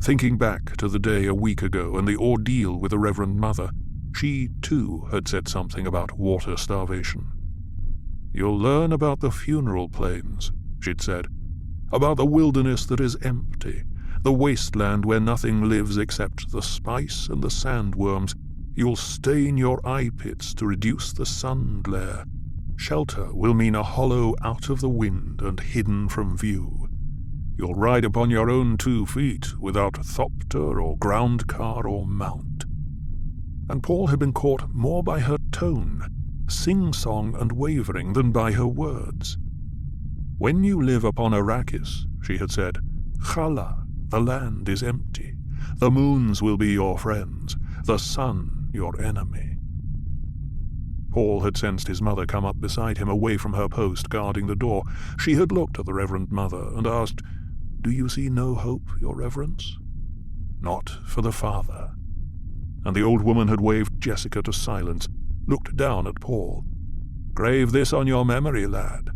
thinking back to the day a week ago and the ordeal with the Reverend Mother. She, too, had said something about water starvation. You'll learn about the funeral plains, she'd said, about the wilderness that is empty, the wasteland where nothing lives except the spice and the sandworms. You'll stain your eye pits to reduce the sun glare. Shelter will mean a hollow out of the wind and hidden from view. You'll ride upon your own 2 feet without thopter or ground car or mount. And Paul had been caught more by her tone, sing-song and wavering, than by her words. When you live upon Arrakis, she had said, Chala, the land is empty. The moons will be your friends, the sun your enemy. Paul had sensed his mother come up beside him, away from her post guarding the door. She had looked at the Reverend Mother and asked, Do you see no hope, your reverence? Not for the father. And the old woman had waved Jessica to silence, looked down at Paul. Grave this on your memory, lad.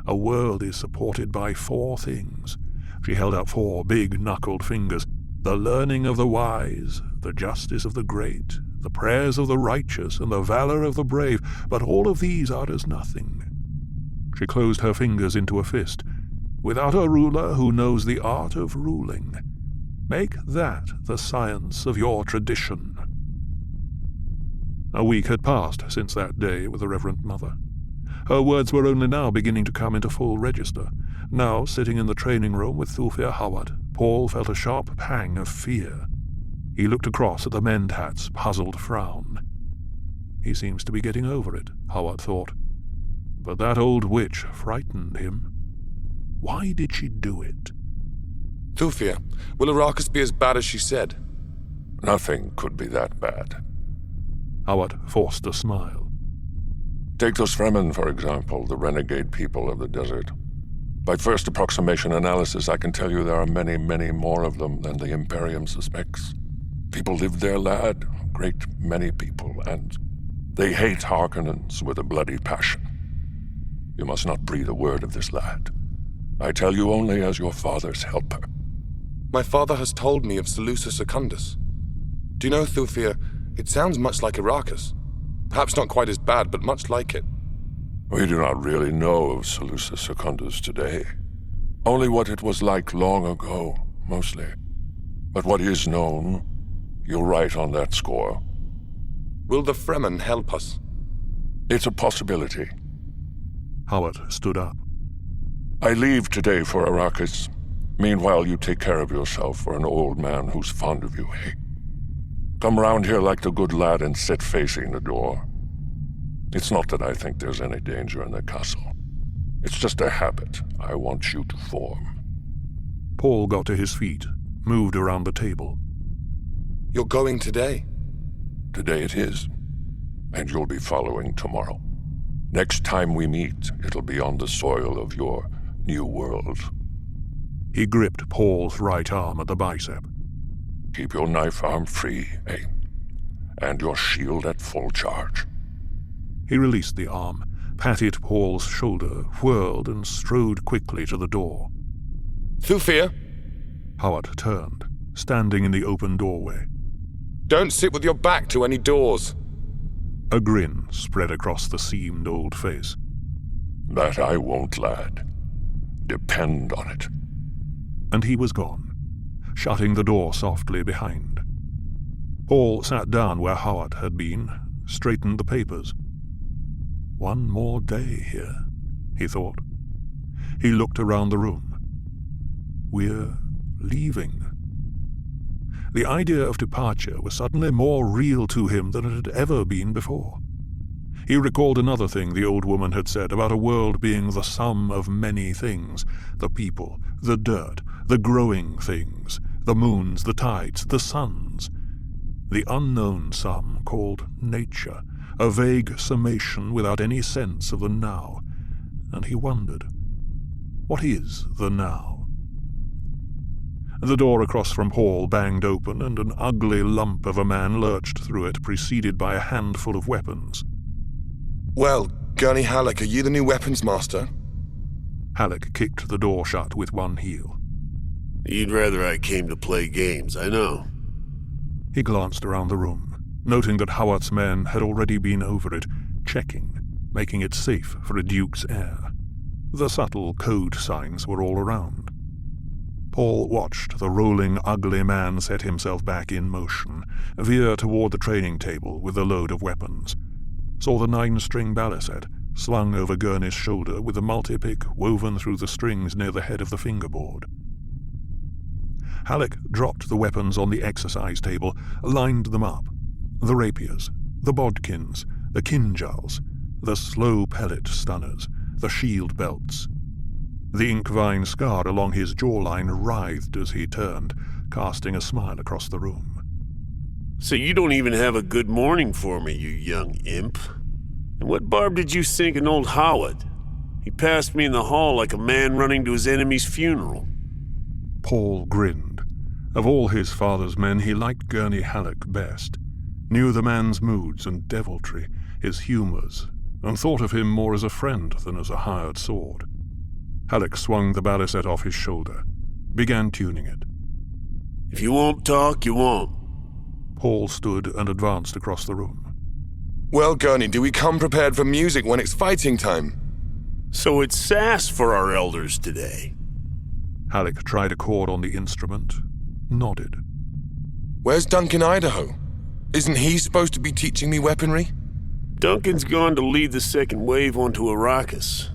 A world is supported by 4 things. She held out 4 big knuckled fingers. The learning of the wise, the justice of the great, the prayers of the righteous and the valor of the brave, but all of these are as nothing. She closed her fingers into a fist. Without a ruler who knows the art of ruling, make that the science of your tradition. A week had passed since that day with the Reverend Mother. Her words were only now beginning to come into full register. Now, sitting in the training room with Thulfir Hawat, Paul felt a sharp pang of fear. He looked across at the Mentat's puzzled frown. He seems to be getting over it, Hawat thought. But that old witch frightened him. Why did she do it? Thulfir, will Arrakis be as bad as she said? Nothing could be that bad. Hawat forced a smile. Take those Fremen, for example, the renegade people of the desert. By first approximation analysis, I can tell you there are many, many more of them than the Imperium suspects. People live there, lad, a great many people, and they hate Harkonnens with a bloody passion. You must not breathe a word of this, lad. I tell you only as your father's helper. My father has told me of Seleucus Secundus. Do you know, Thulfir, it sounds much like Arrakis. Perhaps not quite as bad, but much like it. We do not really know of Seleucus Secundus today. Only what it was like long ago, mostly. But what is known, you're right on that score. Will the Fremen help us? It's a possibility. Hawat stood up. I leave today for Arrakis. Meanwhile, you take care of yourself for an old man who's fond of you, eh? Come round here like the good lad and sit facing the door. It's not that I think there's any danger in the castle. It's just a habit I want you to form. Paul got to his feet, moved around the table. You're going today? Today it is. And you'll be following tomorrow. Next time we meet, it'll be on the soil of your new world. He gripped Paul's right arm at the bicep. Keep your knife arm free, eh? And your shield at full charge. He released the arm, patted Paul's shoulder, whirled, and strode quickly to the door. Thulfir? Hawat turned, standing in the open doorway. Don't sit with your back to any doors. A grin spread across the seamed old face. That I won't, lad. Depend on it. And he was gone, shutting the door softly behind. Paul sat down where Hawat had been, straightened the papers. One more day here, he thought. He looked around the room. We're leaving. The idea of departure was suddenly more real to him than it had ever been before. He recalled another thing the old woman had said about a world being the sum of many things: the people, the dirt, the growing things, the moons, the tides, the suns. The unknown sum called nature, a vague summation without any sense of the now. And he wondered, what is the now? The door across from Paul banged open, and an ugly lump of a man lurched through it, preceded by a handful of weapons. Well, Gurney Halleck, are you the new weapons master? Halleck kicked the door shut with one heel. You'd rather I came to play games, I know. He glanced around the room, noting that Hawat's men had already been over it, checking, making it safe for a duke's heir. The subtle code signs were all around. Paul watched the rolling, ugly man set himself back in motion, veer toward the training table with the load of weapons. Saw the 9-string balisette slung over Gurney's shoulder with the multi-pick woven through the strings near the head of the fingerboard. Halleck dropped the weapons on the exercise table, lined them up. The rapiers, the bodkins, the kinjals, the slow pellet stunners, the shield belts. The ink vine scar along his jawline writhed as he turned, casting a smile across the room. So you don't even have a good morning for me, you young imp. And what barb did you sink in old Howard? He passed me in the hall like a man running to his enemy's funeral. Paul grinned. Of all his father's men, he liked Gurney Halleck best, knew the man's moods and deviltry, his humours, and thought of him more as a friend than as a hired sword. Halleck swung the balisette off his shoulder, began tuning it. If you won't talk, you won't. Paul stood and advanced across the room. Well, Gurney, do we come prepared for music when it's fighting time? So it's sass for our elders today. Halleck tried a chord on the instrument, nodded. Where's Duncan Idaho? Isn't he supposed to be teaching me weaponry? Duncan's gone to lead the second wave onto Arrakis.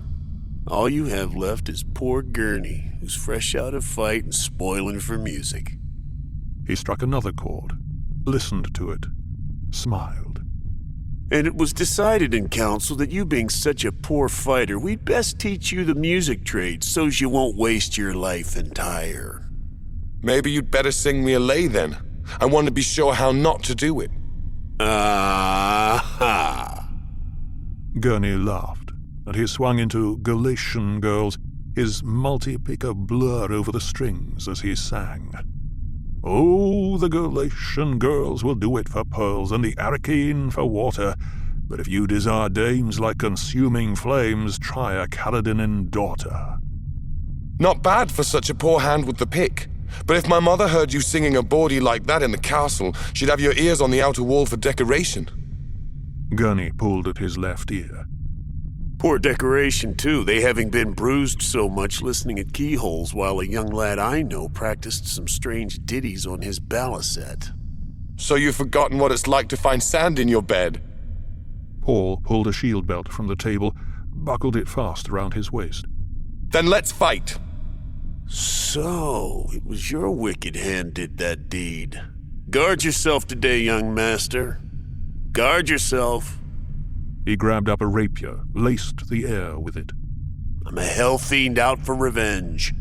All you have left is poor Gurney, who's fresh out of fight and spoiling for music. He struck another chord, listened to it, smiled. And it was decided in council that you being such a poor fighter, we'd best teach you the music trade so's you won't waste your life entire. Maybe you'd better sing me a lay then. I want to be sure how not to do it. Ah-ha! Gurney laughed, and he swung into Galatian Girls, his multi-picker blur over the strings as he sang. Oh, the Galatian girls will do it for pearls and the Arrakeen for water, but if you desire dames like consuming flames, try a Caledonian daughter. Not bad for such a poor hand with the pick. But if my mother heard you singing a bawdy like that in the castle, she'd have your ears on the outer wall for decoration. Gurney pulled at his left ear. Poor decoration, too, they having been bruised so much listening at keyholes while a young lad I know practiced some strange ditties on his balisette. So you've forgotten what it's like to find sand in your bed? Paul pulled a shield belt from the table, buckled it fast around his waist. Then let's fight! So, it was your wicked hand did that deed. Guard yourself today, young master. Guard yourself. He grabbed up a rapier, laced the air with it. I'm a hell fiend out for revenge.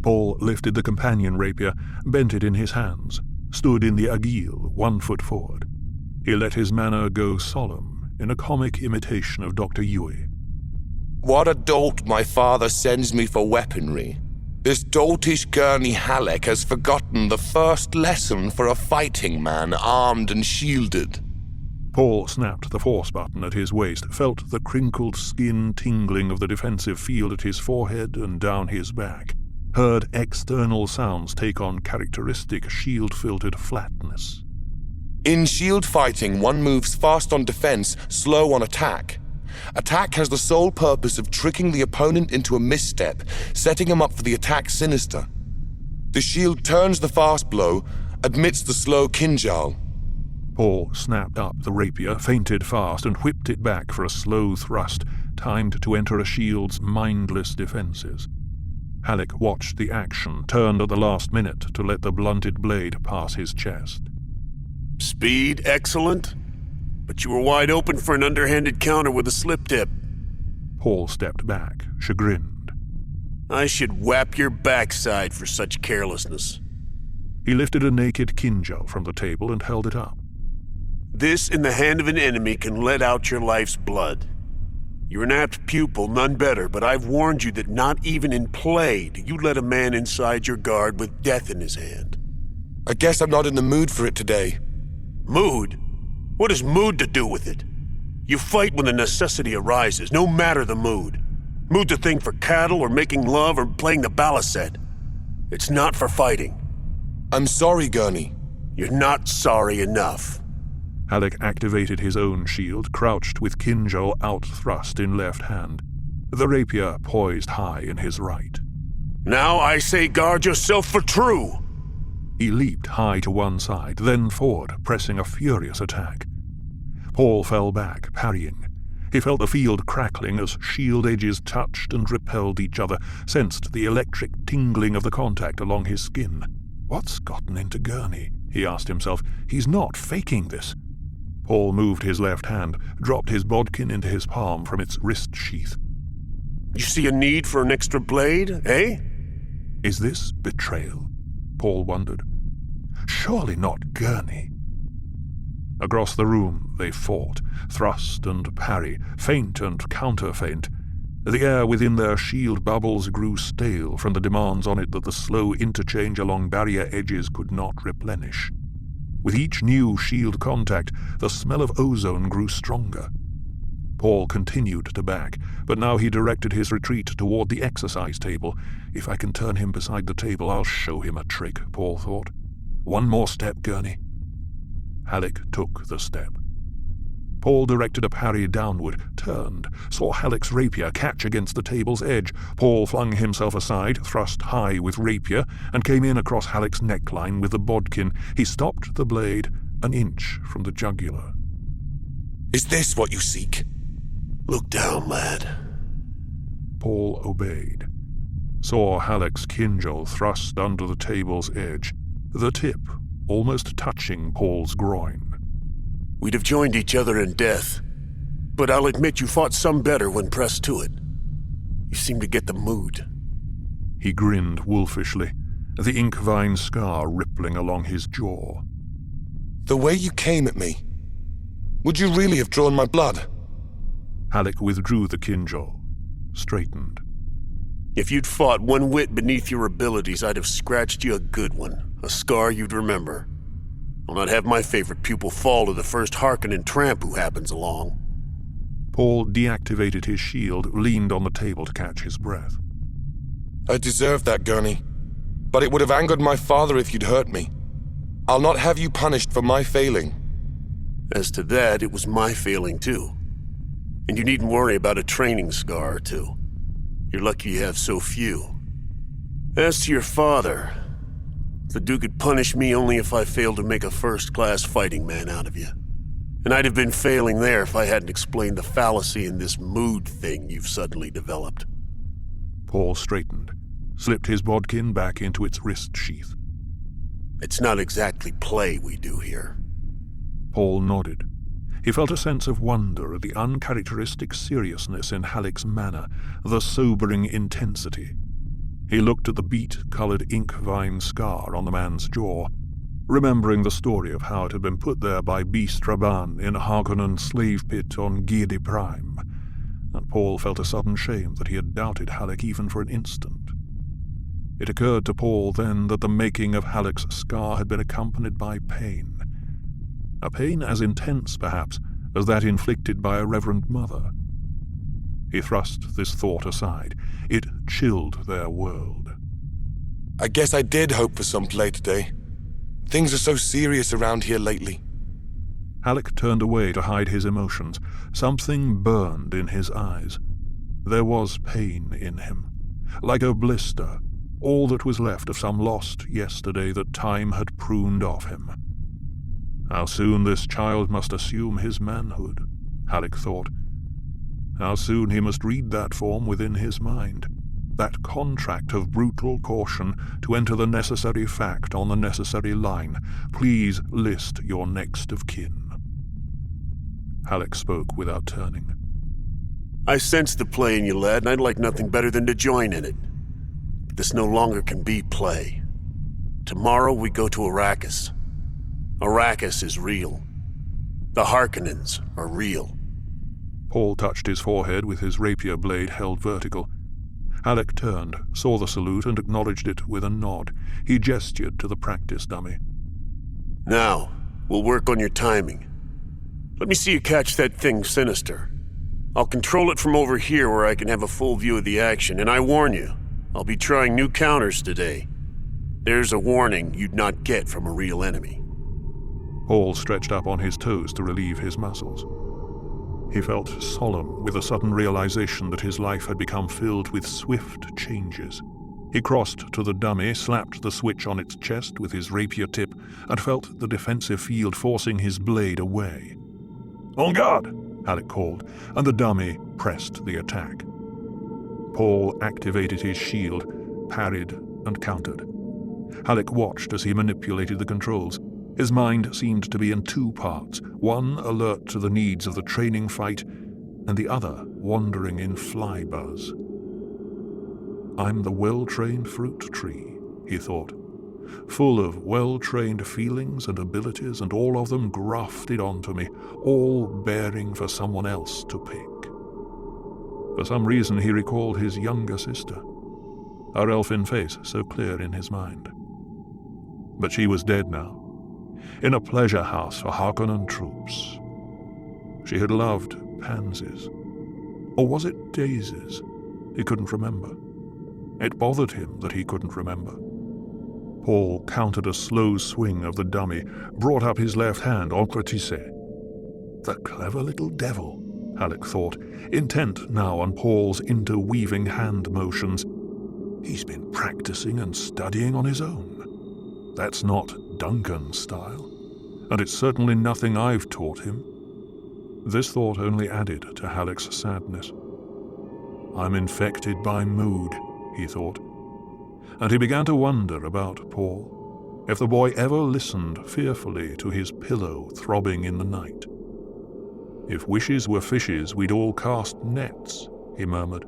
Paul lifted the companion rapier, bent it in his hands, stood in the aguille, 1 foot forward. He let his manner go solemn, in a comic imitation of Dr. Yui. What a dolt my father sends me for weaponry. This doltish Gurney Halleck has forgotten the first lesson for a fighting man armed and shielded. Paul snapped the force button at his waist, felt the crinkled skin tingling of the defensive field at his forehead and down his back, heard external sounds take on characteristic shield-filtered flatness. In shield fighting, one moves fast on defense, slow on attack. Attack has the sole purpose of tricking the opponent into a misstep, setting him up for the attack sinister. The shield turns the fast blow, admits the slow kinjal. Paul snapped up the rapier, feinted fast, and whipped it back for a slow thrust, timed to enter a shield's mindless defenses. Halleck watched the action, turned at the last minute to let the blunted blade pass his chest. Speed, excellent. But you were wide open for an underhanded counter with a slip tip. Paul stepped back, chagrined. I should whap your backside for such carelessness. He lifted a naked kinjal from the table and held it up. This in the hand of an enemy can let out your life's blood. You're an apt pupil, none better, but I've warned you that not even in play do you let a man inside your guard with death in his hand. I guess I'm not in the mood for it today. Mood? What has mood to do with it? You fight when the necessity arises, no matter the mood. Mood's a thing for cattle or making love or playing the balisette. It's not for fighting. I'm sorry, Gurney. You're not sorry enough. Halleck activated his own shield, crouched with kinjal outthrust in left hand, the rapier poised high in his right. Now I say guard yourself for true! He leaped high to one side, then forward, pressing a furious attack. Paul fell back, parrying. He felt the field crackling as shield edges touched and repelled each other, sensed the electric tingling of the contact along his skin. What's gotten into Gurney? He asked himself. He's not faking this. Paul moved his left hand, dropped his bodkin into his palm from its wrist sheath. You see a need for an extra blade, eh? Is this betrayal? Paul wondered. Surely not Gurney. Across the room they fought, thrust and parry, feint and counter-feint. The air within their shield bubbles grew stale from the demands on it that the slow interchange along barrier edges could not replenish. With each new shield contact, the smell of ozone grew stronger. Paul continued to back, but now he directed his retreat toward the exercise table. If I can turn him beside the table, I'll show him a trick, Paul thought. One more step, Gurney. Halleck took the step. Paul directed a parry downward, turned, saw Halleck's rapier catch against the table's edge. Paul flung himself aside, thrust high with rapier, and came in across Halleck's neckline with the bodkin. He stopped the blade an inch from the jugular. Is this what you seek? Look down, lad. Paul obeyed, saw Halleck's kinjal thrust under the table's edge, the tip almost touching Paul's groin. We'd have joined each other in death, but I'll admit you fought some better when pressed to it. You seem to get the mood. He grinned wolfishly, the ink vine scar rippling along his jaw. The way you came at me. Would you really have drawn my blood? Halleck withdrew the kinjal, straightened. If you'd fought one whit beneath your abilities, I'd have scratched you a good one, a scar you'd remember. I'll not have my favorite pupil fall to the first Harkonnen tramp who happens along. Paul deactivated his shield, leaned on the table to catch his breath. I deserved that, Gurney. But it would have angered my father if you'd hurt me. I'll not have you punished for my failing. As to that, it was my failing too. And you needn't worry about a training scar or two. You're lucky you have so few. As to your father, the Duke could punish me only if I failed to make a first-class fighting man out of you. And I'd have been failing there if I hadn't explained the fallacy in this mood thing you've suddenly developed. Paul straightened, slipped his bodkin back into its wrist sheath. It's not exactly play we do here. Paul nodded. He felt a sense of wonder at the uncharacteristic seriousness in Halleck's manner, the sobering intensity. He looked at the beet-colored ink vine scar on the man's jaw, remembering the story of how it had been put there by Beast Raban in a Harkonnen slave pit on Gide Prime, and Paul felt a sudden shame that he had doubted Halleck even for an instant. It occurred to Paul then that the making of Halleck's scar had been accompanied by pain. A pain as intense, perhaps, as that inflicted by a reverend mother. He thrust this thought aside. It chilled their world. I guess I did hope for some play today. Things are so serious around here lately. Halleck turned away to hide his emotions. Something burned in his eyes. There was pain in him, like a blister, all that was left of some lost yesterday that time had pruned off him. How soon this child must assume his manhood, Halleck thought. How soon he must read that form within his mind, that contract of brutal caution to enter the necessary fact on the necessary line. Please list your next of kin. Halleck spoke without turning. I sense the play in you, lad, and I'd like nothing better than to join in it. But this no longer can be play. Tomorrow we go to Arrakis. Arrakis is real. The Harkonnens are real. Paul touched his forehead with his rapier blade held vertical. Halleck turned, saw the salute, and acknowledged it with a nod. He gestured to the practice dummy. Now, we'll work on your timing. Let me see you catch that thing sinister. I'll control it from over here where I can have a full view of the action, and I warn you, I'll be trying new counters today. There's a warning you'd not get from a real enemy. Paul stretched up on his toes to relieve his muscles. He felt solemn with a sudden realization that his life had become filled with swift changes. He crossed to the dummy, slapped the switch on its chest with his rapier tip, and felt the defensive field forcing his blade away. "En garde!" Halleck called, and the dummy pressed the attack. Paul activated his shield, parried, and countered. Halleck watched as he manipulated the controls. His mind seemed to be in two parts, one alert to the needs of the training fight, and the other wandering in fly buzz. I'm the well-trained fruit tree, he thought, full of well-trained feelings and abilities, and all of them grafted onto me, all bearing for someone else to pick. For some reason he recalled his younger sister, her elfin face so clear in his mind. But she was dead now, in a pleasure house for Harkonnen troops. She had loved pansies. Or was it daisies? He couldn't remember. It bothered him that he couldn't remember. Paul countered a slow swing of the dummy, brought up his left hand en crottissé. The clever little devil, Halleck thought, intent now on Paul's interweaving hand motions. He's been practicing and studying on his own. That's not Duncan's style, and it's certainly nothing I've taught him. This thought only added to Halleck's sadness. I'm infected by mood, he thought, and he began to wonder about Paul, if the boy ever listened fearfully to his pillow throbbing in the night. If wishes were fishes, we'd all cast nets, he murmured.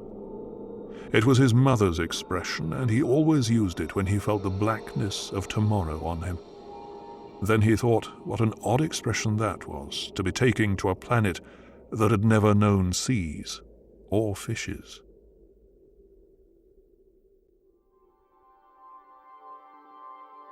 It was his mother's expression, and he always used it when he felt the blackness of tomorrow on him. Then he thought what an odd expression that was, to be taking to a planet that had never known seas or fishes.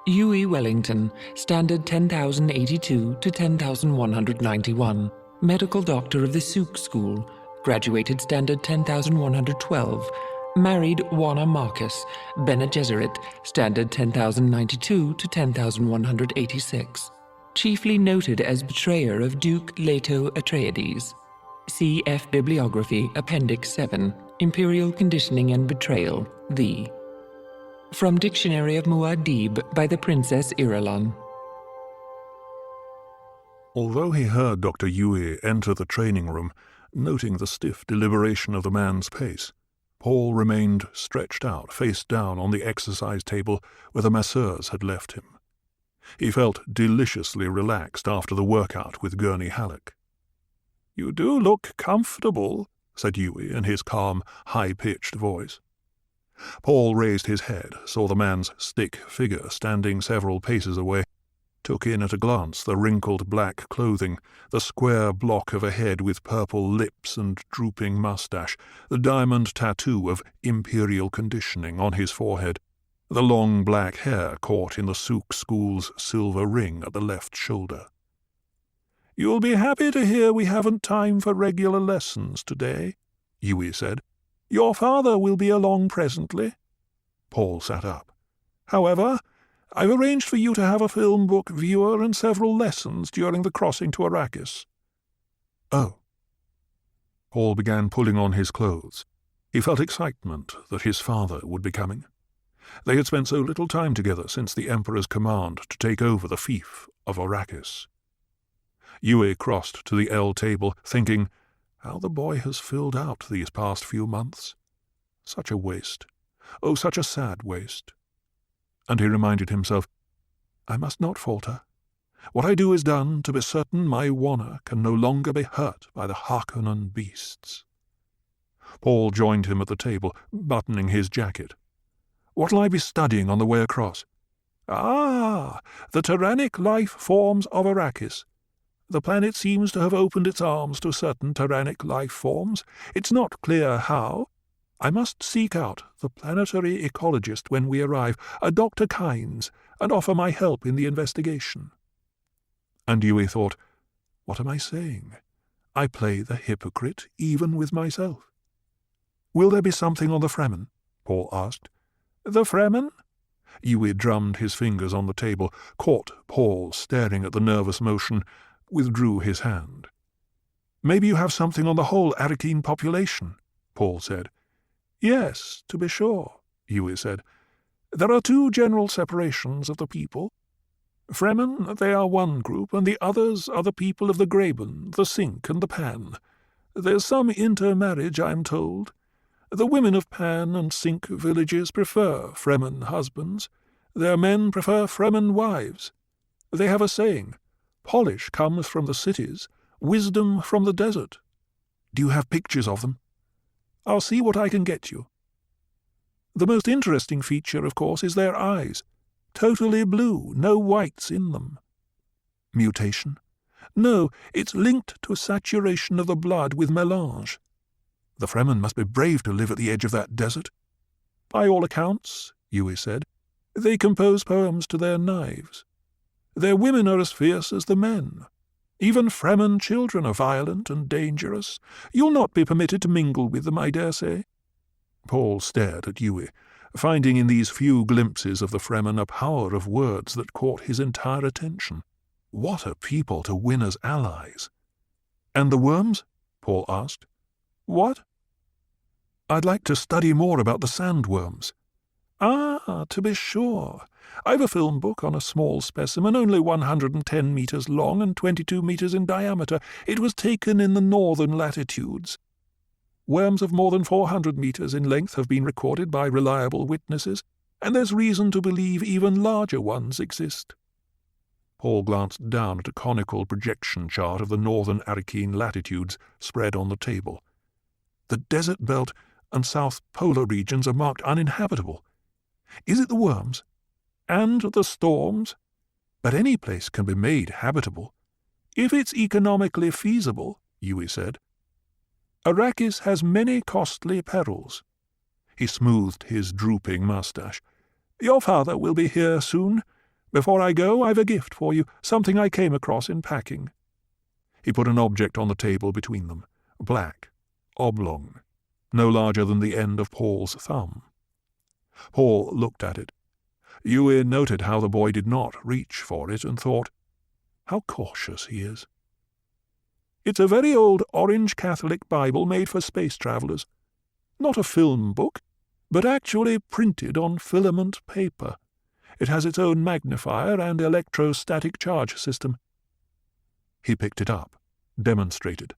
Huey Wellington, Standard 10,082 to 10,191, medical doctor of the Souk School, graduated Standard 10,112, married Juana Marcus, Bene Gesserit, Standard 10,092 to 10,186, chiefly noted as betrayer of Duke Leto Atreides. Cf. Bibliography, Appendix 7, Imperial Conditioning and Betrayal, The. From Dictionary of Muad'Dib by the Princess Irulan. Although he heard Dr. Huey enter the training room, noting the stiff deliberation of the man's pace, Paul remained stretched out, face down on the exercise table where the masseurs had left him. He felt deliciously relaxed after the workout with Gurney Halleck. "You do look comfortable," said Huey in his calm, high-pitched voice. Paul raised his head, saw the man's stick figure standing several paces away, took in at a glance the wrinkled black clothing, the square block of a head with purple lips and drooping mustache, the diamond tattoo of imperial conditioning on his forehead, the long black hair caught in the Souk School's silver ring at the left shoulder. "You'll be happy to hear we haven't time for regular lessons today," Huey said. "Your father will be along presently." Paul sat up. "However, I've arranged for you to have a film book viewer and several lessons during the crossing to Arrakis." "Oh." Paul began pulling on his clothes. He felt excitement that his father would be coming. They had spent so little time together since the Emperor's command to take over the fief of Arrakis. Huey crossed to the L table, thinking, how the boy has filled out these past few months. Such a waste. Oh, such a sad waste. And he reminded himself, I must not falter. What I do is done to be certain my Juana can no longer be hurt by the Harkonnen beasts. Paul joined him at the table, buttoning his jacket. "What'll I be studying on the way across?" "Ah, the tyrannic life forms of Arrakis. The planet seems to have opened its arms to certain tyrannic life forms. It's not clear how. I must seek out the planetary ecologist when we arrive, a Dr. Kynes, and offer my help in the investigation." And Huey thought, what am I saying? I play the hypocrite even with myself. "Will there be something on the Fremen?" Paul asked. "The Fremen?" Huey drummed his fingers on the table, caught Paul staring at the nervous motion, withdrew his hand. "Maybe you have something on the whole Arrakeen population," Paul said. "Yes, to be sure," Huey said. "There are two general separations of the people. Fremen, they are one group, and the others are the people of the Graben, the Sink, and the Pan. There's some intermarriage, I'm told. The women of Pan and Sink villages prefer Fremen husbands. Their men prefer Fremen wives. They have a saying, polish comes from the cities, wisdom from the desert. Do you have pictures of them? I'll see what I can get you. The most interesting feature, of course, is their eyes. Totally blue, no whites in them. Mutation? No, it's linked to saturation of the blood with melange. The Fremen must be brave to live at the edge of that desert. By all accounts, Huey said, they compose poems to their knives. Their women are as fierce as the men. Even Fremen children are violent and dangerous. You'll not be permitted to mingle with them, I dare say." Paul stared at Huey. finding in these few glimpses of the Fremen a power of words that caught his entire attention. What a people to win as allies! "And the worms?" Paul asked. "What?" "I'd like to study more about the sandworms." "Ah, to be sure. I've a film book on a small specimen, only 110 meters long and 22 meters in diameter. It was taken in the northern latitudes. Worms of more than 400 meters in length have been recorded by reliable witnesses, and there's reason to believe even larger ones exist." Paul glanced down at a conical projection chart of the northern Arrakeen latitudes spread on the table. "The desert belt and south polar regions are marked uninhabitable. Is it the worms? And the storms? But any place can be made habitable. If it's economically feasible," Yui said. "Arrakis has many costly perils." He smoothed his drooping mustache. "Your father will be here soon. Before I go, I've a gift for you, something I came across in packing." He put an object on the table between them, black, oblong, no larger than the end of Paul's thumb. Paul looked at it. Yui noted how the boy did not reach for it and thought, how cautious he is. "It's a very old orange Catholic Bible made for space travelers. Not a film book, but actually printed on filament paper. It has its own magnifier and electrostatic charge system." He picked it up, demonstrated.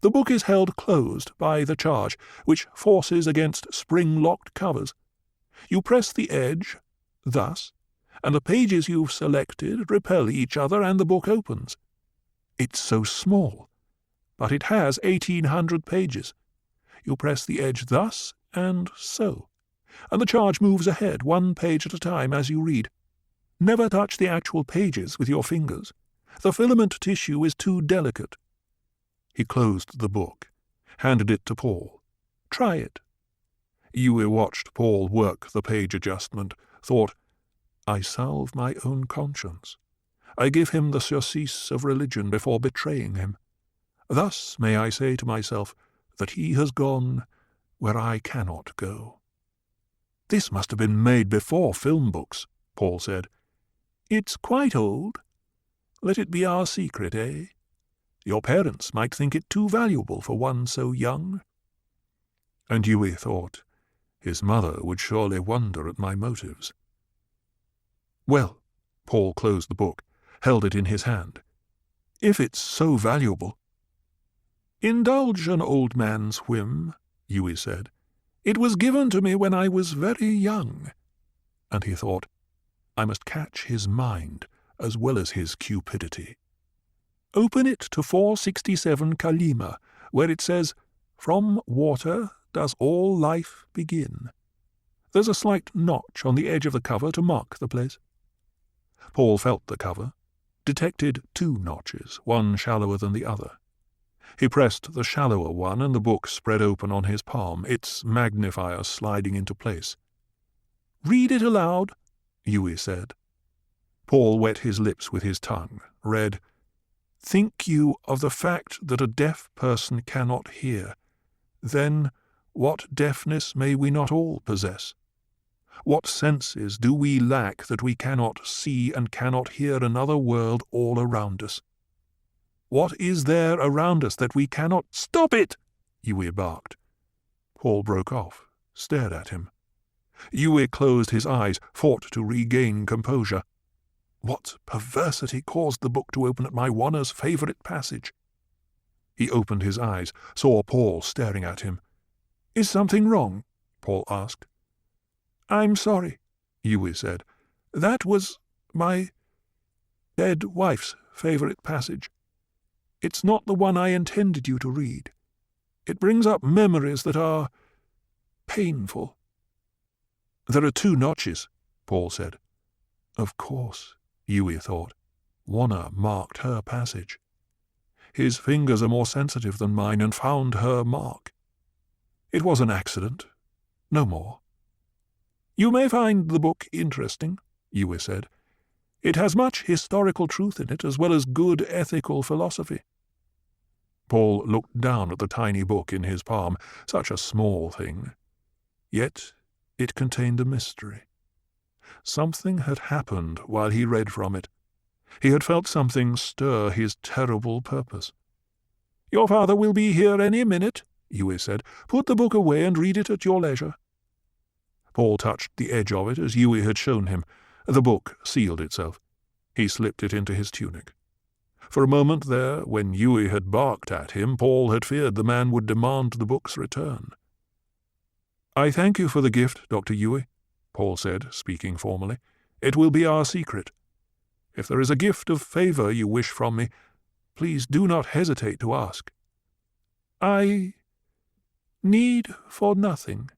The book is held closed by the charge, which forces against spring-locked covers. You press the edge, thus, and the pages you've selected repel each other and the book opens. It's so small, but it has 1,800 pages. You press the edge thus and so, and the charge moves ahead, one page at a time as you read. Never touch the actual pages with your fingers. The filament tissue is too delicate. He closed the book, handed it to Paul. "Try it." Yui watched Paul work the page adjustment, thought, I salve my own conscience. I give him the surcease of religion before betraying him. Thus may I say to myself that he has gone where I cannot go. "This must have been made before film books," Paul said. "It's quite old. Let it be our secret, eh? Your parents might think it too valuable for one so young." And Yui thought, his mother would surely wonder at my motives. "Well," Paul closed the book, held it in his hand, "if it's so valuable—" "Indulge an old man's whim," Yui said. "It was given to me when I was very young." And he thought, I must catch his mind as well as his cupidity. "Open it to 467 Kalima, where it says, 'From water does all life begin.' There's a slight notch on the edge of the cover to mark the place." Paul felt the cover, detected 2 notches, one shallower than the other. He pressed the shallower one, and the book spread open on his palm, its magnifier sliding into place. "Read it aloud," Yui said. Paul wet his lips with his tongue, read, "Think you of the fact that a deaf person cannot hear. Then what deafness may we not all possess? What senses do we lack that we cannot see and cannot hear another world all around us? What is there around us that we cannot—" "Stop it!" Yui barked. Paul broke off, stared at him. Yui closed his eyes, fought to regain composure. What perversity caused the book to open at my Wanna's favourite passage? He opened his eyes, saw Paul staring at him. "Is something wrong?" Paul asked. "I'm sorry," Yui said. "That was my dead wife's favourite passage. It's not the one I intended you to read. It brings up memories that are painful." "There are 2 notches," Paul said. Of course, Yui thought. Wanna marked her passage. His fingers are more sensitive than mine and found her mark. It was an accident, no more. "You may find the book interesting," Yui said. "It has much historical truth in it, as well as good ethical philosophy." Paul looked down at the tiny book in his palm, such a small thing. Yet It contained a mystery. Something had happened while he read from it. He had felt something stir his terrible purpose. "Your father will be here any minute," Yui said. "Put the book away and read it at your leisure." Paul touched the edge of it as Yui had shown him. The book sealed itself. He slipped it into his tunic. For a moment there, when Yui had barked at him, Paul had feared the man would demand the book's return. "I thank you for the gift, Dr. Yui," Paul said, speaking formally. "It will be our secret. If there is a gift of favor you wish from me, please do not hesitate to ask." "I need for nothing,"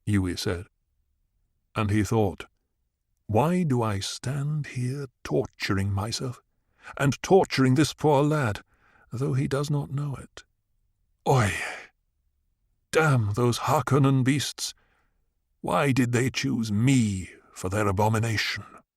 Yui said. And he thought, why do I stand here torturing myself, and torturing this poor lad, though he does not know it? Oi! Damn those Harkonnen beasts! Why did they choose me for their abomination?